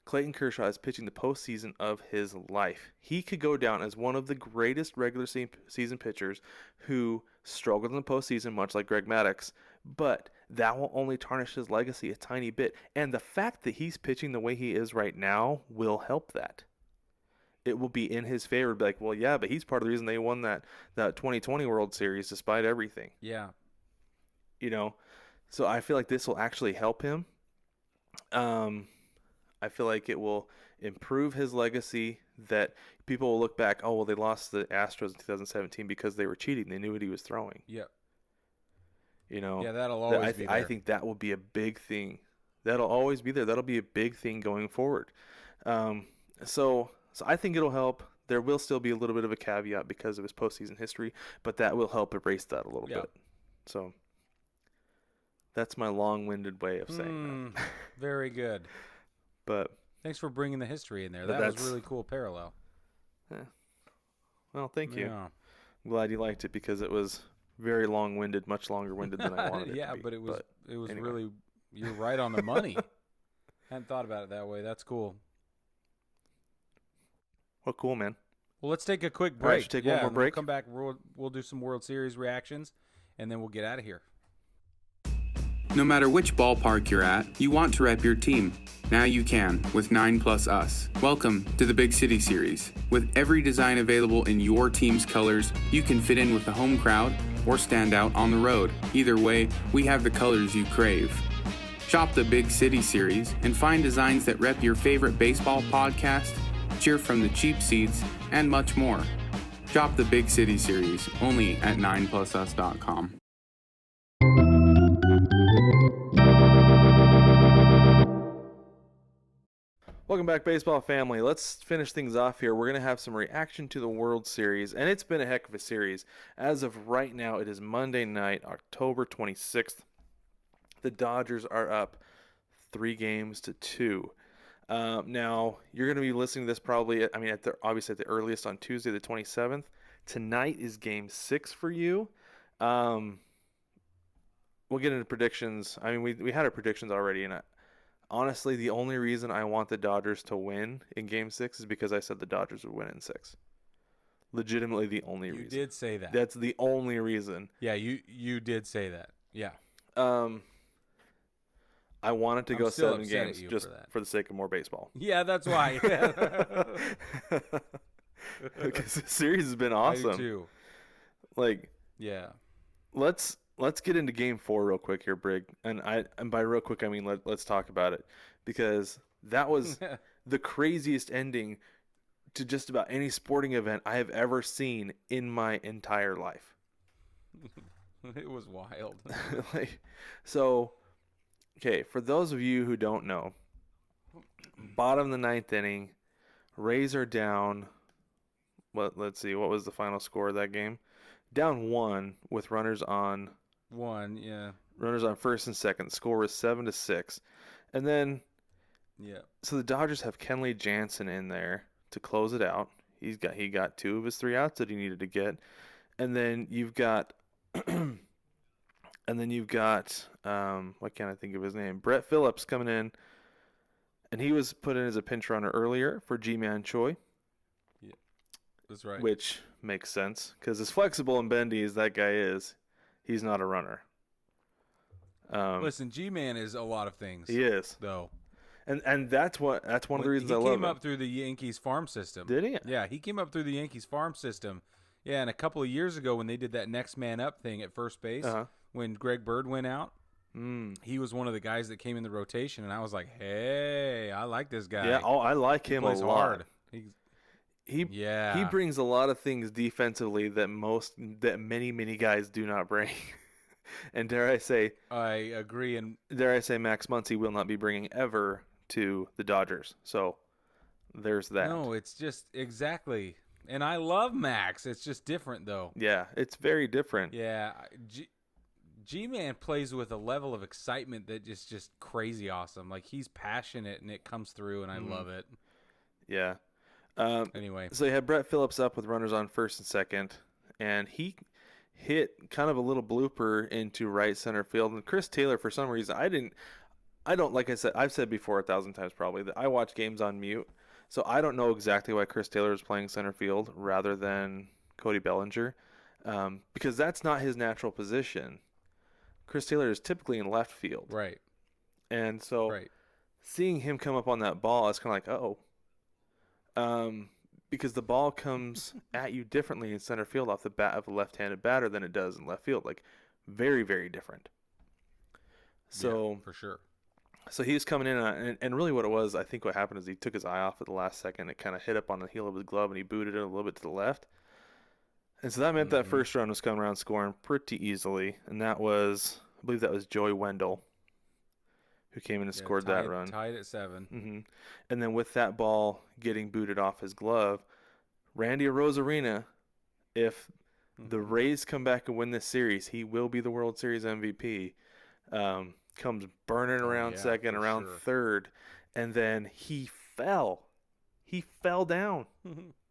Clayton Kershaw is pitching the postseason of his life. He could go down as one of the greatest regular season pitchers who struggled in the postseason, much like Greg Maddux, but that will only tarnish his legacy a tiny bit. And the fact that he's pitching the way he is right now will help that. It will be in his favor. Be like, well, yeah, but he's part of the reason they won that 2020 World Series despite everything. Yeah. So I feel like this will actually help him. I feel like it will improve his legacy, that people will look back, oh, well, they lost the Astros in 2017 because they were cheating. They knew what he was throwing. Yep. Yeah, that'll always be there. I think that will be a big thing. That'll always be there. That'll be a big thing going forward. So I think it'll help. There will still be a little bit of a caveat because of his postseason history, but that will help erase that a little bit. So that's my long-winded way of saying that. Very good. But thanks for bringing the history in there. But That was that's- really cool parallel. well, thank you. Yeah. I'm glad you liked it because it was very long-winded, much longer-winded than I wanted it Yeah, to be. but it was anyway. really, you're right on the money. Hadn't thought about it that way. That's cool. Well, cool, man. Well, let's take a quick All right, break. should take one more and break? We'll come back. We'll do some World Series reactions, and then we'll get out of here. No matter which ballpark you're at, you want to rep your team. Now you can with 9+ Us. Welcome to the Big City Series. With every design available in your team's colors, you can fit in with the home crowd or stand out on the road. Either way, we have the colors you crave. Shop the Big City Series and find designs that rep your favorite baseball podcast, cheer from the cheap seats, and much more. Shop the Big City Series only at 9plusus.com. Welcome back, baseball family. Let's finish things off here. We're going to have some reaction to the World Series, and it's been a heck of a series. As of right now, it is Monday night, October 26th. The Dodgers are up 3-2. Now, you're going to be listening to this probably, obviously at the earliest on Tuesday the 27th. Tonight is Game 6 for you. We'll get into predictions. I mean, we had our predictions already, and honestly, the only reason I want the Dodgers to win in Game 6 is because I said the Dodgers would win in 6. Legitimately the only reason. You did say that. That's the only reason. Yeah, you did say that. Yeah. I wanted to go still 7 upset games at you just for the sake of more baseball. Yeah, that's why. Because the series has been I awesome. do too. Like, Yeah. let's get into Game 4 real quick here, Brig. And by real quick I mean let's talk about it, because that was the craziest ending to just about any sporting event I have ever seen in my entire life. It was wild. Okay, for those of you who don't know, bottom of the 9th inning, Rays are down. Let's see, what was the final score of that game? Down 1 with runners on 1, yeah. Runners on first and second. The score was 7-6. And then so the Dodgers have Kenley Jansen in there to close it out. He got 2 of his 3 outs that he needed to get. And then you've got what can't I think of his name? Brett Phillips coming in, and he was put in as a pinch runner earlier for G-Man Choi. Yeah, that's right. Which makes sense, because as flexible and bendy as that guy is, he's not a runner. Listen, G-Man is a lot of things. He is, though, and that's one of the reasons I love him. He came up through the Yankees farm system. Did he? Yeah, he came up through the Yankees farm system. Yeah, and a couple of years ago when they did that next man up thing at first base, when Greg Bird went out, he was one of the guys that came in the rotation, and I was like, hey, I like this guy. Yeah, I like him a lot. Hard. He brings a lot of things defensively that many guys do not bring. And dare I say, I agree. And dare I say, Max Muncy will not be bringing ever to the Dodgers. So there's that. No, it's just exactly. And I love Max. It's just different, though. Yeah, it's very different. Yeah, G-Man plays with a level of excitement that is just crazy awesome. Like, he's passionate, and it comes through, and I love it. Yeah. Anyway. So you had Brett Phillips up with runners on first and second, and he hit kind of a little blooper into right center field. And Chris Taylor, for some reason, like I said, I've said before 1,000 times probably, that I watch games on mute. So I don't know exactly why Chris Taylor is playing center field rather than Cody Bellinger, because that's not his natural position. Chris Taylor is typically in left field. Right. And so seeing him come up on that ball, it's kind of like, because the ball comes at you differently in center field off the bat of a left-handed batter than it does in left field. Like, very, very different. So yeah, for sure. So he was coming in, and really what it was, I think what happened is he took his eye off at the last second. It kind of hit up on the heel of his glove, and he booted it a little bit to the left. And so that meant that first run was coming around scoring pretty easily, and that was, I believe that was Joey Wendell who came in and scored that run. Tied at 7. Mm-hmm. And then with that ball getting booted off his glove, Randy Arozarena, if the Rays come back and win this series, he will be the World Series MVP. Comes burning around second, around third, and then he fell. He fell down.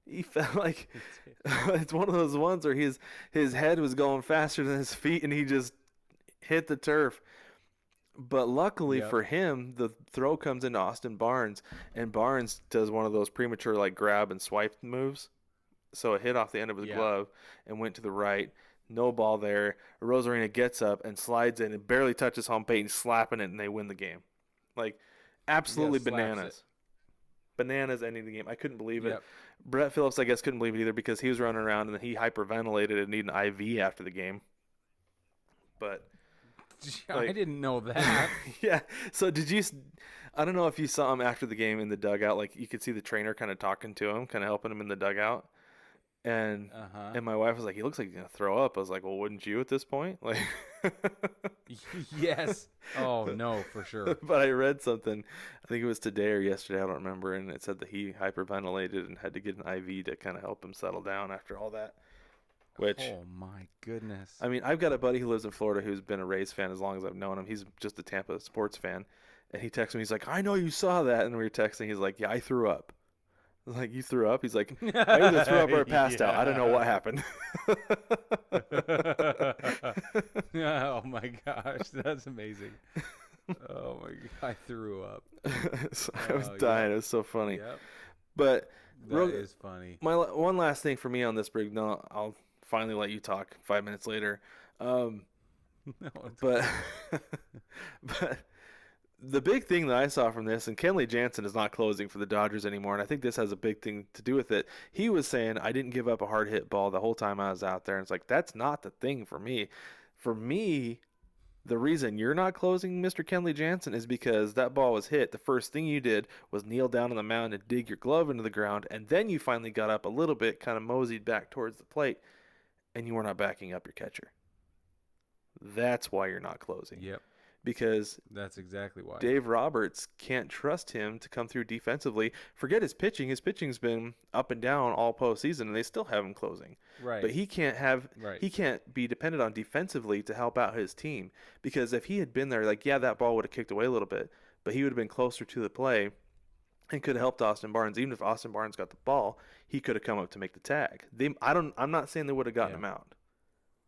He fell like it's one of those ones where his head was going faster than his feet, and he just hit the turf. But luckily for him, the throw comes into Austin Barnes, and Barnes does one of those premature like grab and swipe moves. So it hit off the end of his glove and went to the right. No ball there. Rosarina gets up and slides in and barely touches home plate and slapping it, and they win the game. Like, absolutely bananas. Bananas ending the game. I couldn't believe it. Brett Phillips, I guess, couldn't believe it either because he was running around and then he hyperventilated and needed an IV after the game. But I didn't know that. yeah. So I don't know if you saw him after the game in the dugout. Like you could see the trainer kind of talking to him, kind of helping him in the dugout. And my wife was like, "He looks like he's gonna throw up." I was like, "Well, wouldn't you at this point?" Like, yes. Oh no, for sure. But I read something, I think it was today or yesterday, I don't remember, and it said that he hyperventilated and had to get an IV to kind of help him settle down after all that. Which, oh my goodness. I mean, I've got a buddy who lives in Florida who's been a Rays fan as long as I've known him. He's just a Tampa sports fan, and he texted me. He's like, "I know you saw that," and we were texting. He's like, "Yeah, I threw up." I was like, "You threw up?" He's like, "I either threw up or I passed out. I don't know what happened." Oh my gosh, that's amazing. Oh my god, I threw up. So I was dying. It was so funny. Yep. But that is funny. My one last thing for me on this, Brig. No, I'll finally let you talk 5 minutes later. No, but the big thing that I saw from this, and Kenley Jansen is not closing for the Dodgers anymore, and I think this has a big thing to do with it. He was saying, "I didn't give up a hard hit ball the whole time I was out there." And it's like, that's not the thing for me. For me, the reason you're not closing, Mr. Kenley Jansen, is because that ball was hit. The first thing you did was kneel down on the mound and dig your glove into the ground, and then you finally got up a little bit, kind of moseyed back towards the plate, and you were not backing up your catcher. That's why you're not closing. Yep. Because that's exactly why. Dave Roberts can't trust him to come through defensively. Forget his pitching. His pitching's been up and down all postseason, and they still have him closing. Right. But he can't be dependent on defensively to help out his team. Because if he had been there, like, yeah, that ball would have kicked away a little bit, but he would have been closer to the play and could have helped Austin Barnes. Even if Austin Barnes got the ball, he could have come up to make the tag. I'm not saying they would have gotten him out,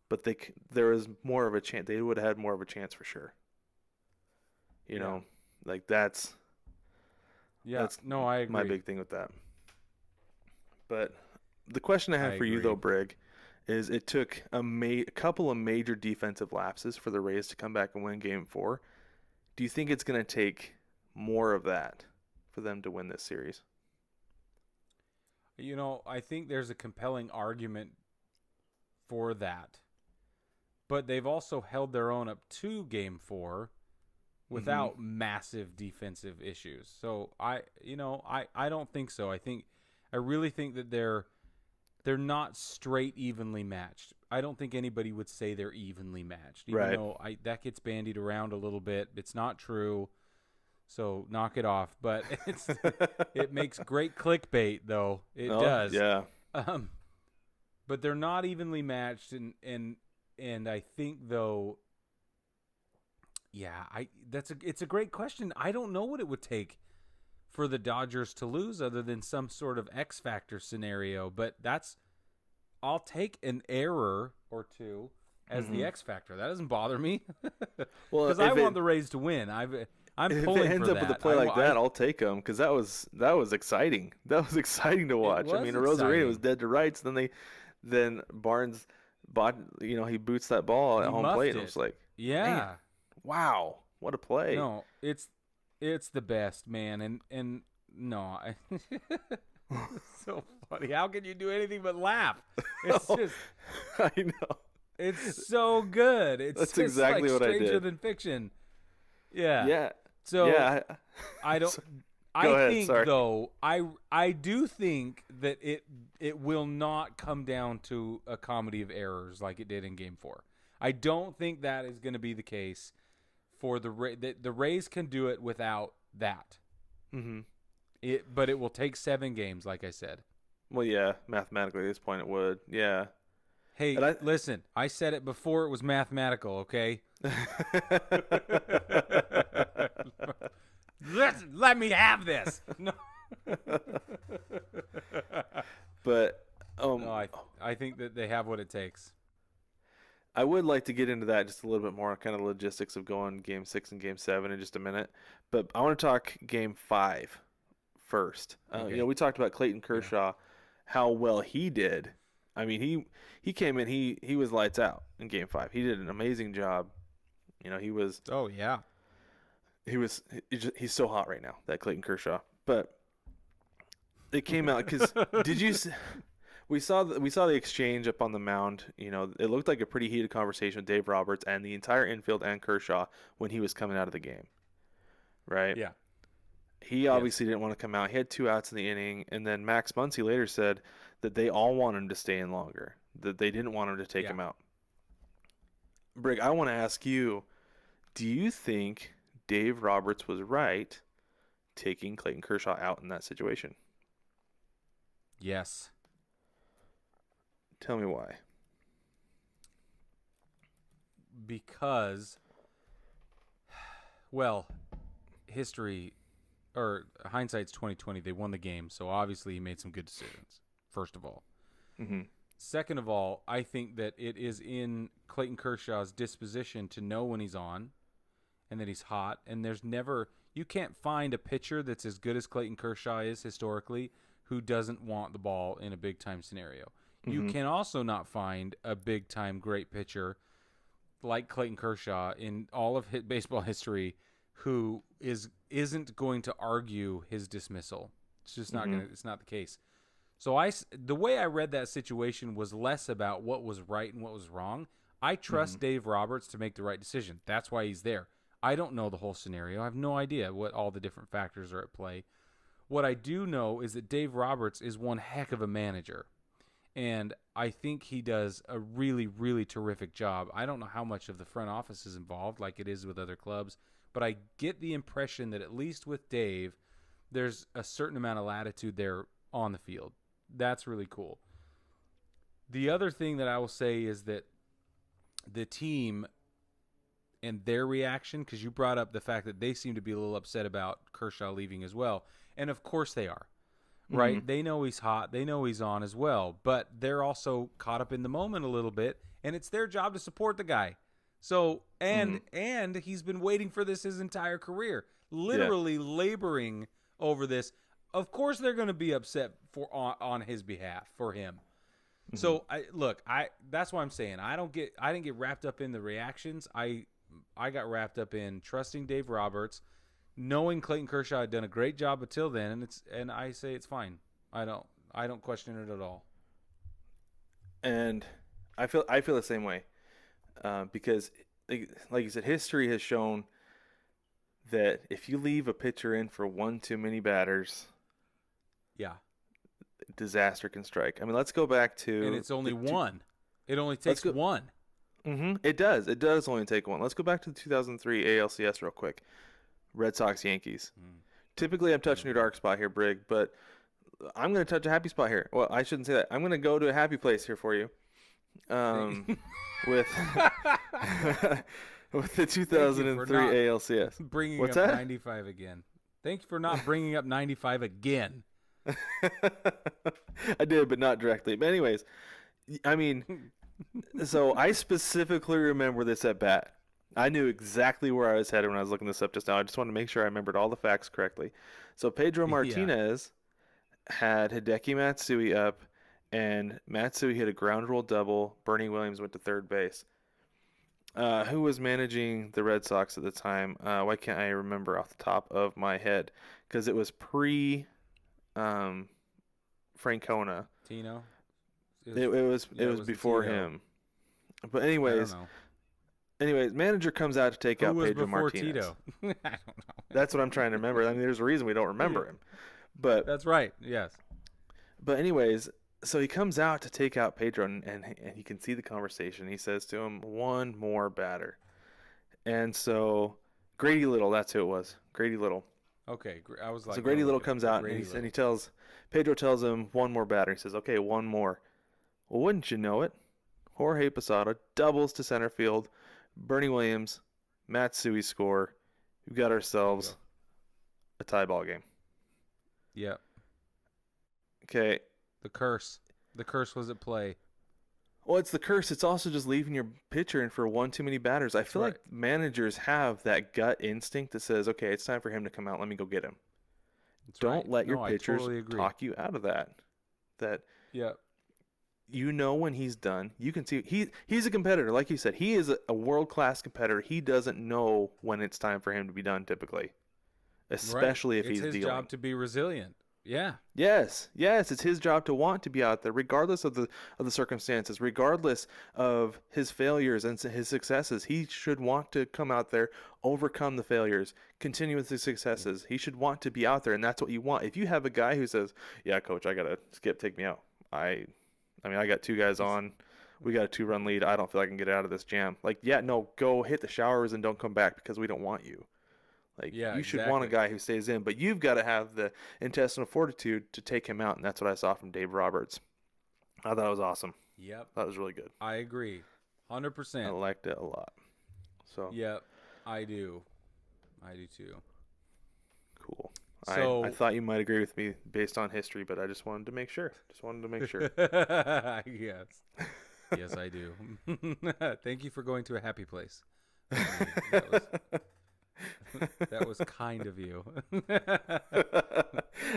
but there was more of a chance. They would have had more of a chance for sure. You know, like that's no, I agree. My big thing with that. But the question I have for you though, Brig, is it took a couple of major defensive lapses for the Rays to come back and win Game 4. Do you think it's going to take more of that for them to win this series? You know, I think there's a compelling argument for that. But they've also held their own up to Game 4 without massive defensive issues. So I don't think so. I really think that they're not straight evenly matched. I don't think anybody would say they're evenly matched. Even though that gets bandied around a little bit. It's not true. So knock it off. But it makes great clickbait though. It does. Yeah. But they're not evenly matched, and I think though. Yeah, it's a great question. I don't know what it would take for the Dodgers to lose other than some sort of X factor scenario, but I'll take an error or two as the X factor. That doesn't bother me. Well, because I want the Rays to win. I'm pulling for that. If it ends up with a play like that, I'll take them because that was exciting. That was exciting to watch. I mean, Rosarino was dead to rights. Then Barnes he boots that ball at home plate, and it was like, man, wow, what a play. No, it's the best, man. And no, it's so funny. How can you do anything but laugh? It's just I know. It's so good. It's That's just exactly like what I stranger did. than fiction. Yeah. Yeah. So yeah, I don't I do think that it will not come down to a comedy of errors like it did in Game 4. I don't think that is going to be the case for the Rays can do it without that. Mm-hmm. But it will take 7 games, like I said. Well, yeah, mathematically at this point it would. Yeah. Hey, listen, I said it before it was mathematical, okay? Let me have this. No. But no, I think that they have what it takes. I would like to get into that just a little bit more, kind of logistics of going Game 6 and Game 7 in just a minute. But I want to talk Game 5 first. Okay. We talked about Clayton Kershaw, how well he did. I mean, he came in, he was lights out in Game 5. He did an amazing job. He was. Oh yeah. He's so hot right now, that Clayton Kershaw. But it came out because we saw the exchange up on the mound. You know, it looked like a pretty heated conversation with Dave Roberts and the entire infield and Kershaw when he was coming out of the game. Right? Yeah. He obviously didn't want to come out. He had 2 outs in the inning, and then Max Muncy later said that they all wanted him to stay in longer, that they didn't want him to take him out. Brig, I want to ask you, do you think Dave Roberts was right taking Clayton Kershaw out in that situation? Yes. Tell me why. Because, well, hindsight's 20/20. They won the game, so obviously he made some good decisions. First of all. Mm-hmm. Second of all, I think that it is in Clayton Kershaw's disposition to know when he's on and that he's hot. And you can't find a pitcher that's as good as Clayton Kershaw is historically who doesn't want the ball in a big-time scenario. Mm-hmm. You can also not find a big-time great pitcher like Clayton Kershaw in all of baseball history who isn't going to argue his dismissal. It's just not it's not the case. So the way I read that situation was less about what was right and what was wrong. I trust Dave Roberts to make the right decision. That's why he's there. I don't know the whole scenario. I have no idea what all the different factors are at play. What I do know is that Dave Roberts is one heck of a manager. And I think he does a really, really terrific job. I don't know how much of the front office is involved like it is with other clubs, but I get the impression that at least with Dave, there's a certain amount of latitude there on the field. That's really cool. The other thing that I will say is that the team and their reaction, because you brought up the fact that they seem to be a little upset about Kershaw leaving as well. And of course they are, right? They know he's hot. They know he's on as well. But they're also caught up in the moment a little bit, and it's their job to support the guy. So, and he's been waiting for this his entire career, literally laboring over this. Of course they're going to be upset on his behalf for him. So that's why I'm saying I didn't get wrapped up in the reactions. I got wrapped up in trusting Dave Roberts, knowing Clayton Kershaw had done a great job until then, and I say it's fine. I don't question it at all. And I feel the same way, because like you said, history has shown that if you leave a pitcher in for one too many batters, disaster can strike. I mean, let's go back to... And it's only one. It only takes one. It does. It does only take one. Let's go back to the 2003 ALCS real quick. Red Sox, Yankees. Typically, I'm touching your dark spot here, Brig, but I'm going to touch a happy spot here. Well, I shouldn't say that. I'm going to go to a happy place here for you. With the 2003 ALCS. Bringing What's up that? 95 again. Thank you for not bringing up 95 again. I did, but not directly. But anyways, I mean, so I specifically remember this at bat. I knew exactly where I was headed when I was looking this up just now. I just wanted to make sure I remembered all the facts correctly. So Pedro Martinez had Hideki Matsui up, and Matsui hit a ground rule double. Bernie Williams went to third base. Who was managing the Red Sox at the time? Why can't I remember off the top of my head? Because it was Francona. Tino? It was before him. But anyways, manager comes out to take out Pedro Martinez. Tito? I don't know. That's what I'm trying to remember. I mean, there's a reason we don't remember him. But that's right. Yes. But anyways, so he comes out to take out Pedro, and you can see the conversation. He says to him, "One more batter." And so Grady Little, that's who it was. Grady Little. Okay, I was like. So Grady Little comes out and he tells Pedro him one more batter. He says, "Okay, one more." Well, wouldn't you know it? Jorge Posada doubles to center field. Bernie Williams, Matsui score. We've got ourselves a tie ball game. Yep. Okay. The curse was at play. Well, it's the curse. It's also just leaving your pitcher in for one too many batters. I feel like managers have that gut instinct that says, "Okay, it's time for him to come out. Let me go get him." Don't let your pitchers talk you out of that. You know when he's done. You can see he's a competitor. Like you said, he is a world-class competitor. He doesn't know when it's time for him to be done typically, especially if he's dealing. It's his job to be resilient. Yeah. Yes, it's his job to want to be out there, regardless of the circumstances, regardless of his failures and his successes. He should want to come out there, overcome the failures, continue with the successes. He should want to be out there, and that's what you want. If you have a guy who says, "Yeah, coach, I gotta skip, take me out. I mean, I got 2 guys on. We got a 2-run lead. I don't feel like I can get out of this jam." Like, yeah, no, go hit the showers and don't come back because we don't want you. Like, Yeah, you should want a exactly. guy who stays in, but you've got to have the intestinal fortitude to take him out, and that's what I saw from Dave Roberts. I thought it was awesome. Yep. That was really good. I agree. I 100%. liked it a lot. So Yep. I do. I do too. cool. So I thought you might agree with me based on history, but I just wanted to make sure. Yes. Yes, I do. Thank you for going to a happy place. That was kind of you.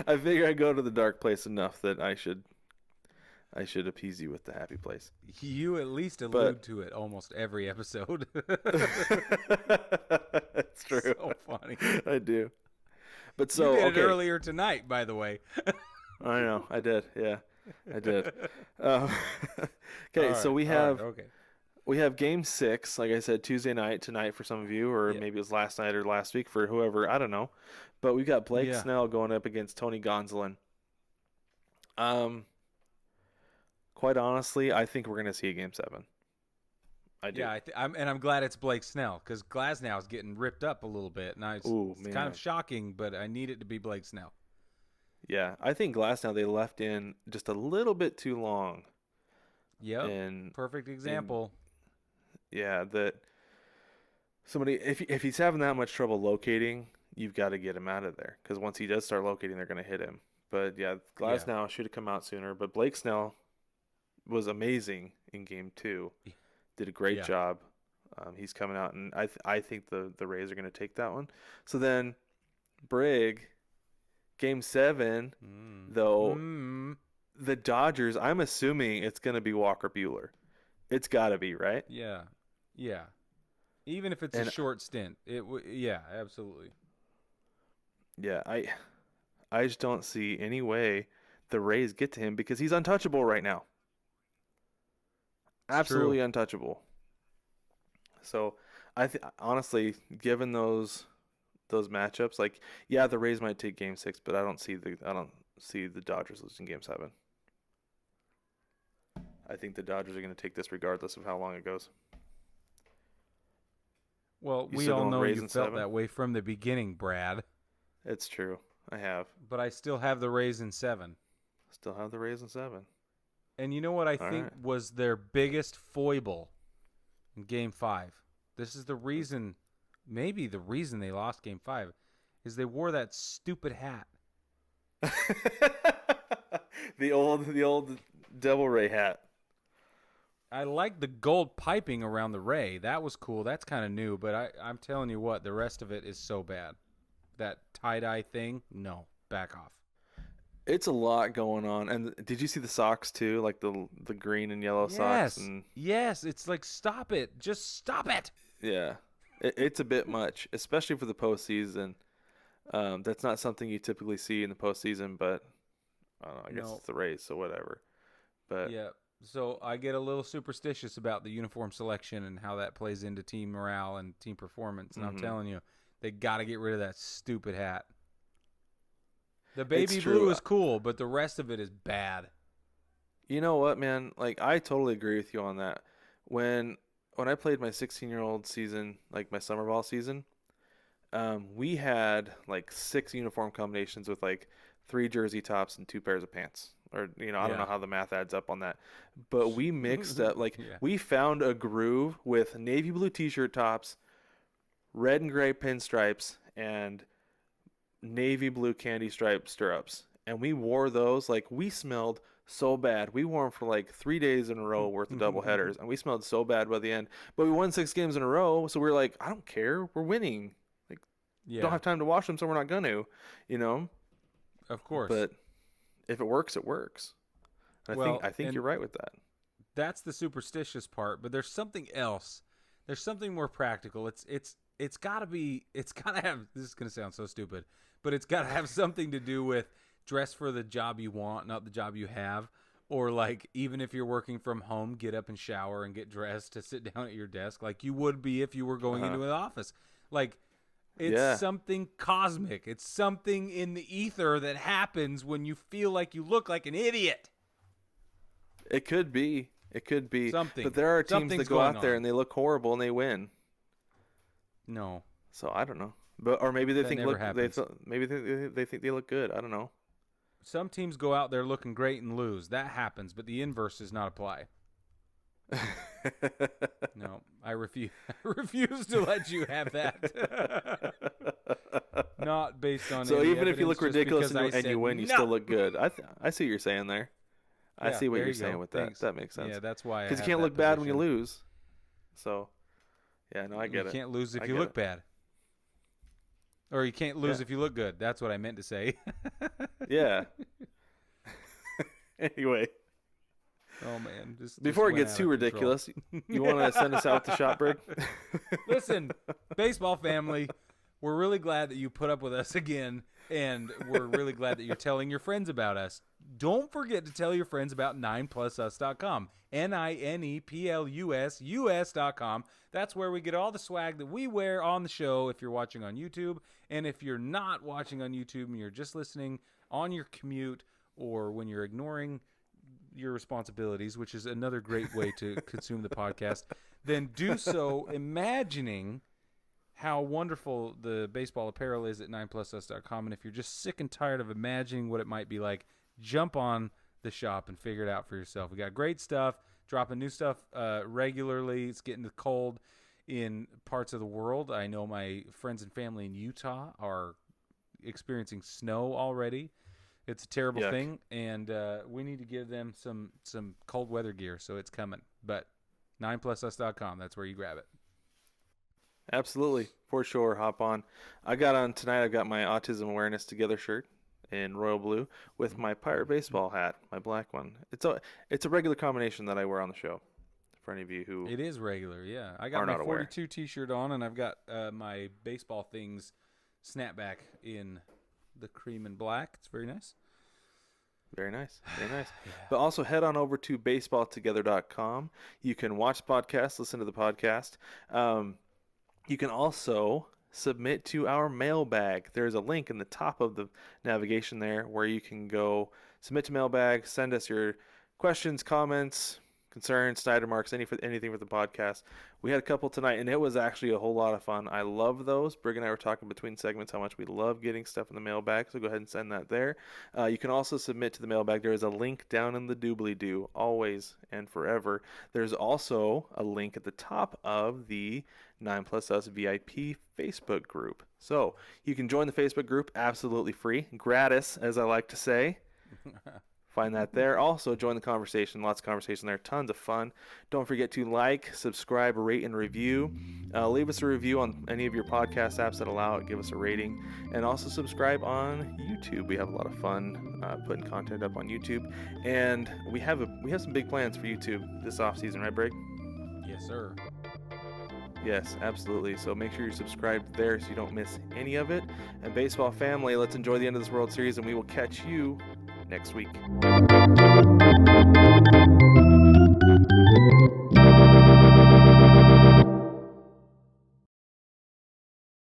I figure I go to the dark place enough that I should appease you with the happy place. You at least allude to it almost every episode. That's true. So funny. I do. But so you did okay. it earlier tonight, by the way. I know. I did. Yeah, I did. Okay, All so right, we all right, have okay. we have Game 6. Like I said, Tuesday night tonight for some of you, or Yeah. maybe it was last night or last week for whoever. I don't know. But we've got Blake Yeah. Snell going up against Tony Gonsolin. Quite honestly, I think we're gonna see a Game 7. I do. Yeah, I'm glad it's Blake Snell because Glasnow's getting ripped up a little bit, and it's kind man. of shocking, but I need it to be Blake Snell. Yeah, I think Glasnow they left in just a little bit too long. Yep, And perfect example. yeah, that somebody if he's having that much trouble locating, you've got to get him out of there because once he does start locating, they're going to hit him. But yeah, Glasnow should have come out sooner. But Blake Snell was amazing in Game 2. Did a great job. He's coming out, and I think the Rays are going to take that one. So then Brig, Game 7, though, the Dodgers, I'm assuming it's going to be Walker Buehler. It's got to be, right? Yeah. Even if it's a short stint, yeah, absolutely. Yeah, I just don't see any way the Rays get to him because he's untouchable right now. Absolutely untouchable. So honestly, given those matchups, like the Rays might take Game 6, but I don't see the Dodgers losing Game 7. I think the Dodgers are going to take this regardless of how long it goes. Well, You we still all going know Rays you in felt 7? that way from the beginning, Brad. It's true. I have. But I still have the Rays in 7. Still have the Rays in 7. And you know what I think was their biggest foible in Game 5? This is the reason, maybe the reason they lost Game 5, is they wore that stupid hat. the old Devil Ray hat. I like the gold piping around the Ray. That was cool. That's kind of new. But I'm telling you what, the rest of it is so bad. That tie-dye thing, no, back off. It's a lot going on. And did you see the socks too? Like the green and yellow socks? Yes, it's like, stop it. Just stop it. Yeah. It's a bit much, especially for the postseason. That's not something you typically see in the postseason, but I don't know, I guess it's the Rays, so whatever. But yeah, so I get a little superstitious about the uniform selection and how that plays into team morale and team performance. And I'm telling you, they got to get rid of that stupid hat. The baby blue is cool, but the rest of it is bad. You know what, man? Like, I totally agree with you on that. When I played my 16-year-old season, like my summer ball season, we had like 6 uniform combinations with like 3 jersey tops and 2 pairs of pants. Or, I don't know how the math adds up on that. But we mixed up, like, we found a groove with navy blue t-shirt tops, red and gray pinstripes, and navy blue candy stripe stirrups. And we wore those, like, we smelled so bad. We wore them for like 3 days in a row worth of double headers, and we smelled so bad by the end. But we won 6 games in a row, so we were like, I don't care. We're winning. Like, don't have time to wash them, so we're not going to, Of course. But if it works, it works. And I think you're right with that. That's the superstitious part, but there's something else. There's something more practical. It's got to have, this is going to sound so stupid, but it's got to have something to do with dress for the job you want, not the job you have. Or, like, even if you're working from home, get up and shower and get dressed to sit down at your desk like you would be if you were going into an office. Like, it's something cosmic. It's something in the ether that happens when you feel like you look like an idiot. It could be. It could be. Something. But there are teams that go out there and they look horrible and they win. No. So I don't know. Or maybe they think maybe they think they look good. I don't know. Some teams go out there looking great and lose. That happens, but the inverse does not apply. No, I refuse. I refuse to let you have that. Not based on. So any even if you look ridiculous and you win, you still look good. I see what you're saying there. I see what you're saying with that. That makes sense. Yeah, that's why. Because you can't look bad when you lose. So, yeah, no, I get it. You can't lose if you look bad. Or you can't lose if you look good. That's what I meant to say. Yeah. Anyway. Oh, man. Before it gets too ridiculous, you want to send us out to shop, Brig? Listen, baseball family, we're really glad that you put up with us again, and we're really glad that you're telling your friends about us. Don't forget to tell your friends about 9plusus.com. NINEPLUS.com. That's where we get all the swag that we wear on the show if you're watching on YouTube. And if you're not watching on YouTube and you're just listening on your commute or when you're ignoring your responsibilities, which is another great way to consume the podcast, then do so imagining how wonderful the baseball apparel is at 9plusus.com. And if you're just sick and tired of imagining what it might be like, jump on the shop and figure it out for yourself. We got great stuff, dropping new stuff regularly. It's getting cold in parts of the world. I know my friends and family in Utah are experiencing snow already. It's a terrible thing, and we need to give them some cold weather gear, so it's coming. But 9plusus.com, that's where you grab it. Absolutely, for sure. Hop on. I got on tonight. I've got my Autism Awareness Together shirt in royal blue with my Pirate Baseball hat, my black one. It's a regular combination that I wear on the show. For any of you who it is regular, yeah. I got my 42 T-shirt on, and I've got my Baseball Things snapback in the cream and black. It's very nice. Very nice. Very nice. Yeah. But also head on over to baseballtogether.com. You can watch podcasts, listen to the podcast. You can also submit to our mailbag. There's a link in the top of the navigation there where you can go submit to mailbag, send us your questions, comments, concerns, snide remarks, anything for the podcast. We had a couple tonight, and it was actually a whole lot of fun. I love those. Brig and I were talking between segments how much we love getting stuff in the mailbag, so go ahead and send that there. You can also submit to the mailbag. There is a link down in the doobly-doo, always and forever. There's also a link at the top of the 9plusus VIP Facebook group. So you can join the Facebook group absolutely free, gratis, as I like to say. Find that there. Also, join the conversation. Lots of conversation there. Tons of fun. Don't forget to like, subscribe, rate, and review. Leave us a review on any of your podcast apps that allow it. Give us a rating. And also subscribe on YouTube. We have a lot of fun putting content up on YouTube. And we have some big plans for YouTube this offseason, right, Brig? Yes, sir. Yes, absolutely. So make sure you're subscribed there so you don't miss any of it. And baseball family, let's enjoy the end of this World Series, and we will catch you next week.